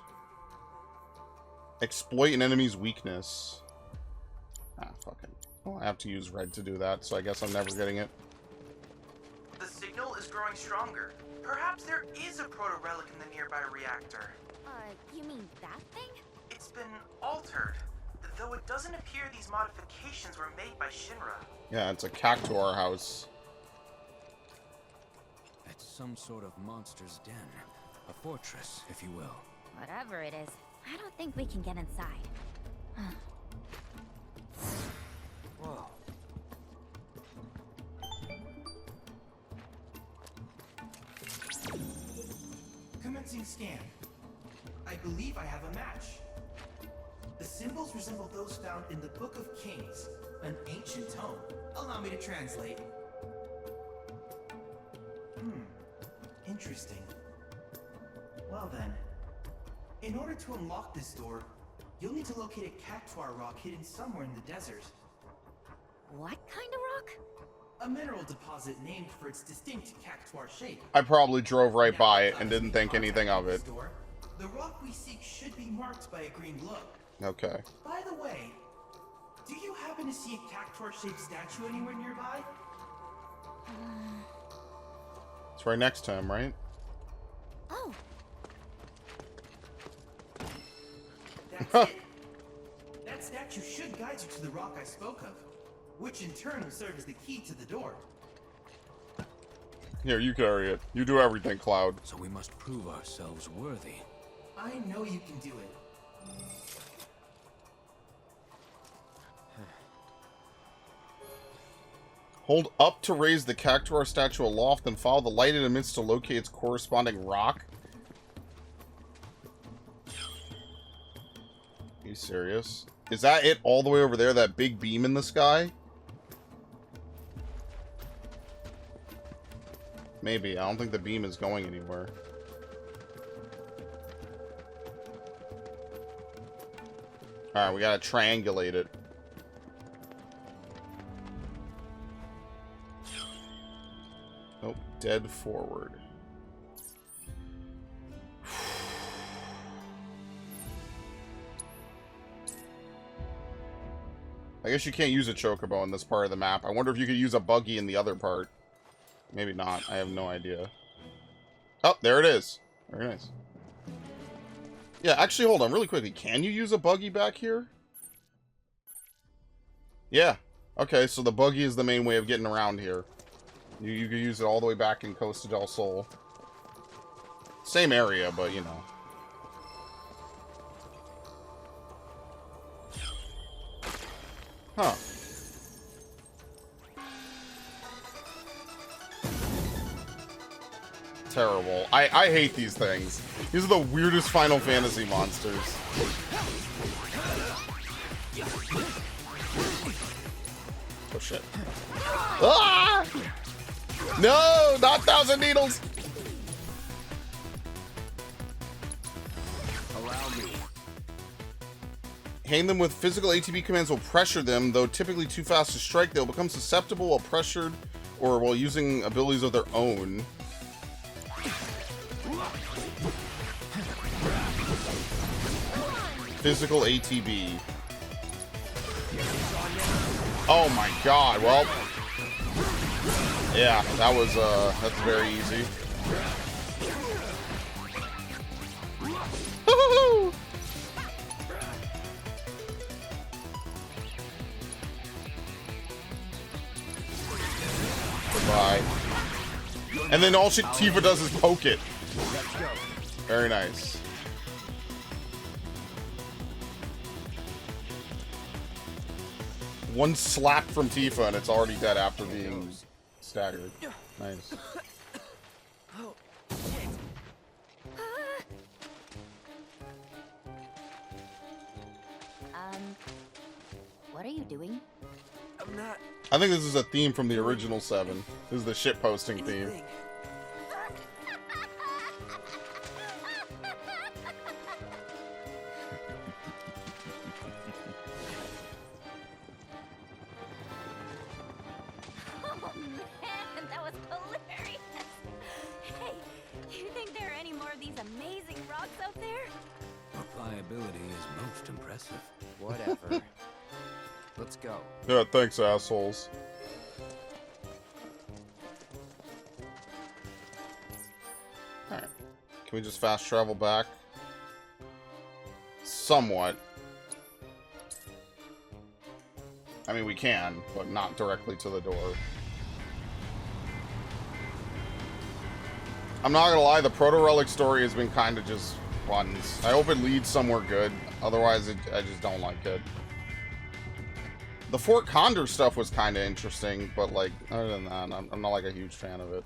Exploit an enemy's weakness. Ah, fucking. Well, I have to use Red to do that, so I guess I'm never getting it. The signal is growing stronger. Perhaps there is a proto-relic in the nearby reactor. You mean that thing? It's been altered, though it doesn't appear these modifications were made by Shinra. Yeah, it's a cactuar house. It's some sort of monster's den. A fortress, if you will. Whatever it is, I don't think we can get inside. Whoa. Commencing scan. I believe I have a match. The symbols resemble those found in the Book of Kings, an ancient tome. Allow me to translate. Interesting. Well then, in order to unlock this door, you'll need to locate a cactuar rock hidden somewhere in the desert. What kind of rock? A mineral deposit named for its distinct cactuar shape. I probably drove right by it and didn't think anything of it. The rock we seek should be marked by a green glow. Okay. By the way, do you happen to see a cactuar-shaped statue anywhere nearby? It's right next to him, right? Oh. That's it. That statue should guide you to the rock I spoke of, which in turn will serve as the key to the door. Here, you carry it. You do everything, Cloud. So we must prove ourselves worthy. I know you can do it. Hold up to raise the cactuar statue aloft, and follow the light it emits to locate its corresponding rock. Are you serious? Is that it all the way over there? That big beam in the sky? Maybe. I don't think the beam is going anywhere. Alright, we gotta triangulate it. Nope. Dead forward. I guess you can't use a chocobo in this part of the map. I wonder if you could use a buggy in the other part. Maybe not. I have no idea. Oh, there it is. Very nice. Yeah, actually, hold on really quickly. Can you use a buggy back here? Yeah. Okay, so the buggy is the main way of getting around here. You can use it all the way back in Costa del Sol. Same area, but, you know. Huh. Terrible. I hate these things. These are the weirdest Final Fantasy monsters. Oh shit. Ah! No! Not 1,000 Needles! Allow me. Hitting them with physical ATB commands will pressure them, though typically too fast to strike. They'll become susceptible while pressured or while using abilities of their own. Physical ATB. Oh my god, well. Yeah, that was, that's very easy. Woo-hoo-hoo! Goodbye. And then all Tifa does is poke it. Very nice. One slap from Tifa and it's already dead after being staggered. Nice. What are you doing? I'm not. I think this is a theme from the original 7. This is the shitposting theme. Oh man, that was hilarious. Hey, you think there are any more of these amazing rocks out there? Pliability is most impressive. Whatever. Let's go. Yeah, thanks, assholes. Alright. Can we just fast travel back? Somewhat. I mean, we can, but not directly to the door. I'm not gonna lie, the Proto-Relic story has been kind of just buttons. I hope it leads somewhere good. Otherwise, I just don't like it. The Fort Condor stuff was kind of interesting, but, like, other than that, I'm not, like, a huge fan of it.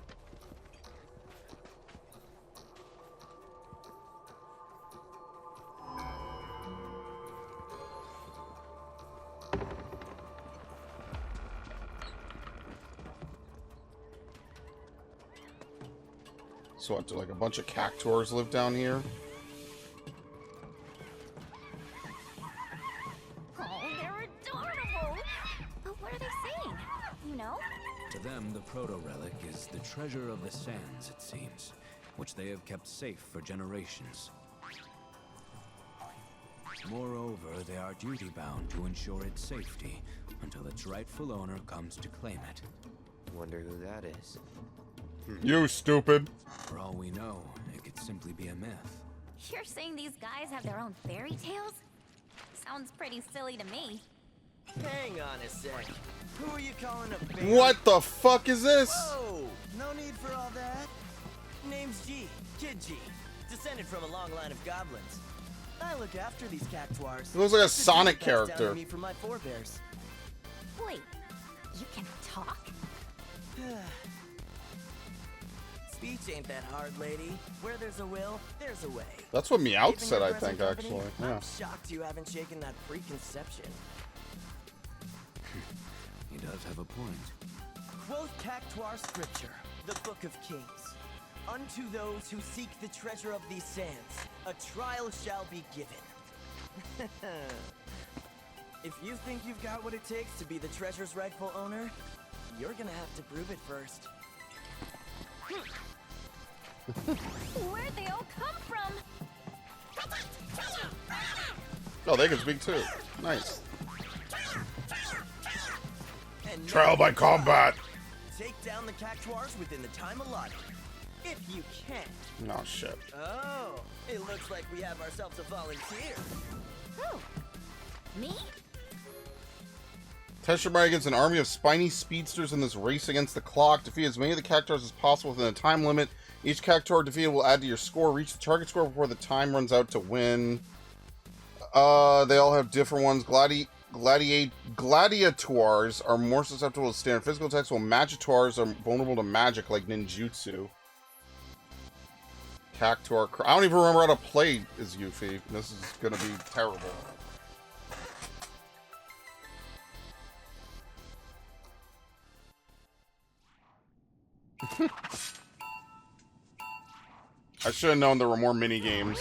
So what, do, like, a bunch of cactuars live down here? Oh, they're adorable. But what are they saying? You know? To them, the proto-relic is the treasure of the sands, it seems, which they have kept safe for generations. Moreover, they are duty-bound to ensure its safety until its rightful owner comes to claim it. Wonder who that is. You stupid. For all we know, it could simply be a myth. You're saying these guys have their own fairy tales? Sounds pretty silly to me. Hang on a sec. Who are you calling a baby? What the fuck is this? Whoa! No need for all that. Name's G. Kid G. Descended from a long line of goblins. I look after these cactuars. He looks like a The Sonic duty passed down to character. me from my forebears. Wait, you can talk? Speech ain't that hard, lady. Where there's a will, there's a way. That's what Meowth Given said, your I present think, company, actually. Yeah. I'm shocked you haven't shaken that preconception. He does have a point. Quote Cactuar scripture, the Book of Kings. Unto those who seek the treasure of these sands, a trial shall be given. If you think you've got what it takes to be the treasure's rightful owner, you're gonna have to prove it first. Where'd they all come from? Oh, they can speak too. Nice. And Trial by combat. take down the cactuars within the time allotted. If you can. Oh, shit. Oh, it looks like we have ourselves a volunteer. Oh, me? Test your might against an army of spiny speedsters in this race against the clock. Defeat as many of the cactuars as possible within a time limit. Each cactuar defeated will add to your score. Reach the target score before the time runs out to win. They all have different ones. Gladiators are more susceptible to standard physical attacks, while magitors are vulnerable to magic like ninjutsu. Cactuar. I don't even remember how to play as Yuffie. This is gonna be terrible. I should have known there were more mini games.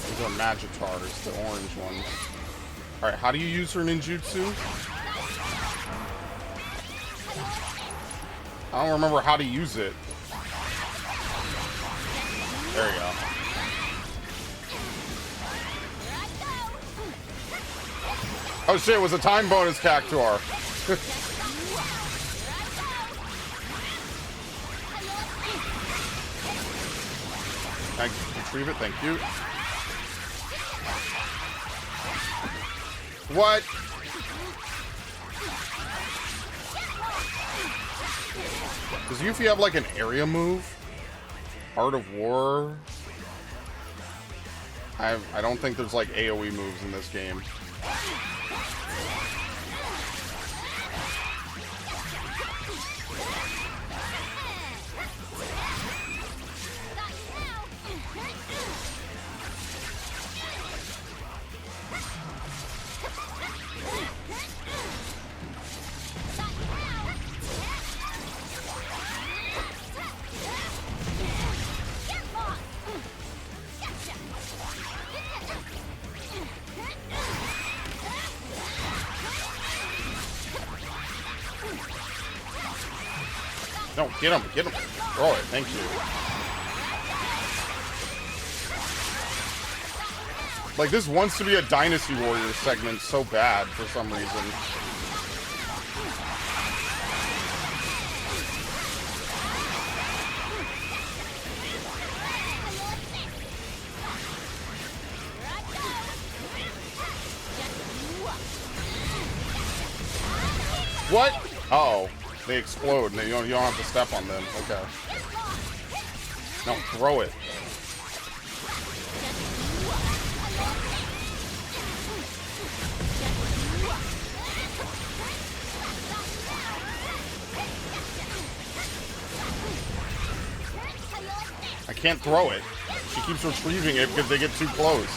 These are magitars, the orange ones. Alright, how do you use her ninjutsu? I don't remember how to use it. There you go. Oh shit, it was a time bonus cactuar. I retrieve it, thank you. What? Does Yuffie have like an area move? Art of War? I don't think there's like AoE moves in this game. No, get him, get him. Throw it, thank you. Like, this wants to be a Dynasty Warriors segment so bad for some reason. What? Uh-oh. They explode, and you don't have to step on them. Okay. No, throw it. I can't throw it. She keeps retrieving it because they get too close.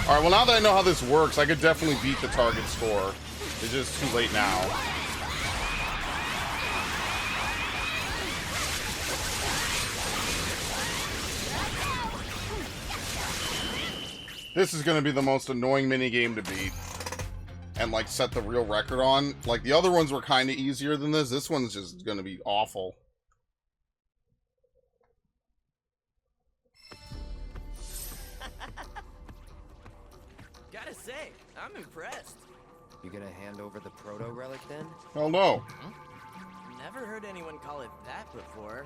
Alright, well now that I know how this works, I could definitely beat the target score. It's just too late now. This is going to be the most annoying minigame to beat. And, like, set the real record on. Like, the other ones were kind of easier than this. This one's just going to be awful. Gotta say, I'm impressed. You gonna hand over the proto relic then? Hell no. Never heard anyone call it that before.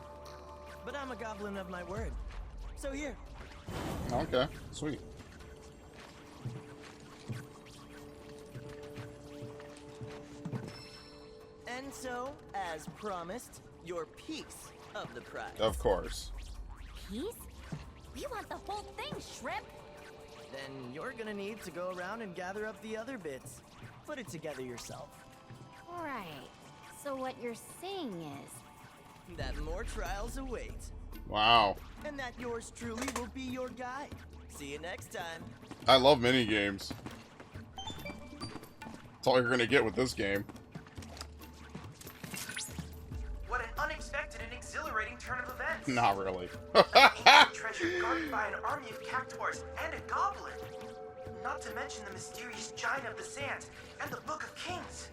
But I'm a goblin of my word. So here. Okay, sweet. And so, as promised, your piece of the prize. Of course. Peace? We want the whole thing, Shrimp. Then you're gonna need to go around and gather up the other bits. Put it together yourself. Right. So what you're saying is that more trials await. Wow. And that yours truly will be your guide. See you next time. I love minigames. That's all you're gonna get with this game. What an unexpected and exhilarating turn of events. Not really. Treasure guarded by an army of cactuars and a goblin. Not to mention the mysterious Giant of the Sands and the Book of Kings.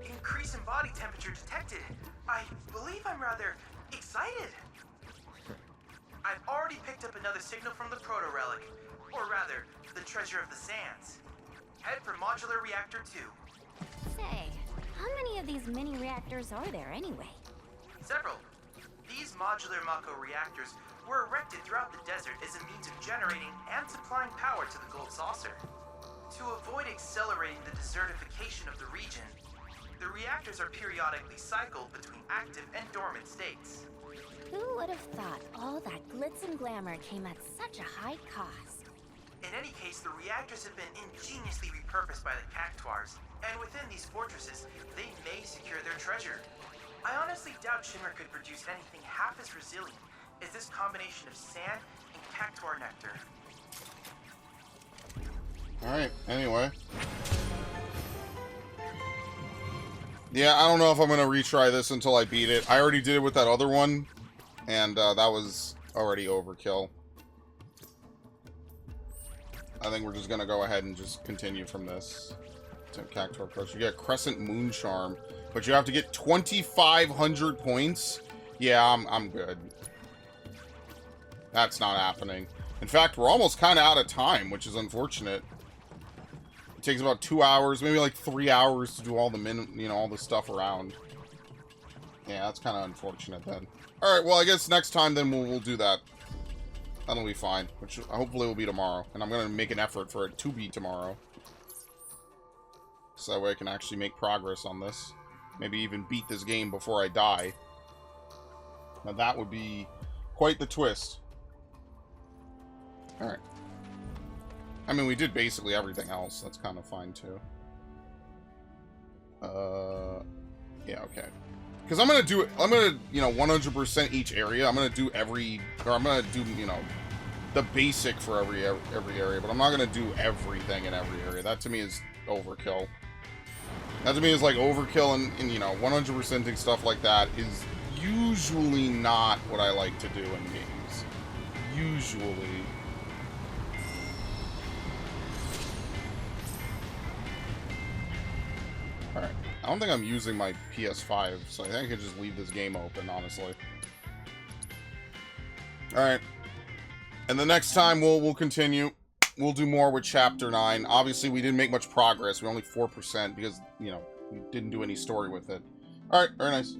Increase in body temperature detected. I believe I'm rather excited. I've already picked up another signal from the proto-relic, or rather, the Treasure of the Sands. Head for Modular Reactor 2. Say, how many of these mini reactors are there anyway? Several. These modular Mako reactors were erected throughout the desert as a means of generating and supplying power to the gold saucer. To avoid accelerating the desertification of the region, the reactors are periodically cycled between active and dormant states. Who would have thought all that glitz and glamour came at such a high cost? In any case, the reactors have been ingeniously repurposed by the Cactuars, and within these fortresses, they may secure their treasure. I honestly doubt Shinra could produce anything half as resilient as this combination of sand and Cactuar nectar. Alright, anyway. Yeah, I don't know if I'm gonna retry this until I beat it. I already did it with that other one, and that was already overkill. I think we're just gonna go ahead and just continue from this. Cactuar Crush. You get Crescent Moon Charm, but you have to get 2,500 points. Yeah, I'm good. That's not happening. In fact, we're almost kind of out of time, which is unfortunate. It takes about 2 hours, maybe like 3 hours to do all the all the stuff around. Yeah, that's kind of unfortunate then. All right, well, I guess next time then we'll do that. That'll be fine, which hopefully will be tomorrow. And I'm going to make an effort for it to be tomorrow. So that way I can actually make progress on this. Maybe even beat this game before I die. Now that would be quite the twist. Alright. I mean, we did basically everything else. That's kind of fine, too. Yeah, okay. Because I'm going to, 100% each area. I'm going to do I'm going to do, the basic for every area. But I'm not going to do everything in every area. That, to me, is overkill. That, to me, is like overkill, and 100%ing stuff like that is usually not what I like to do in games. Usually. Alright. I don't think I'm using my PS5, so I think I could just leave this game open, honestly. Alright. And the next time we'll continue. We'll do more with Chapter 9. Obviously, we didn't make much progress. We're only 4% because, we didn't do any story with it. Alright, very nice.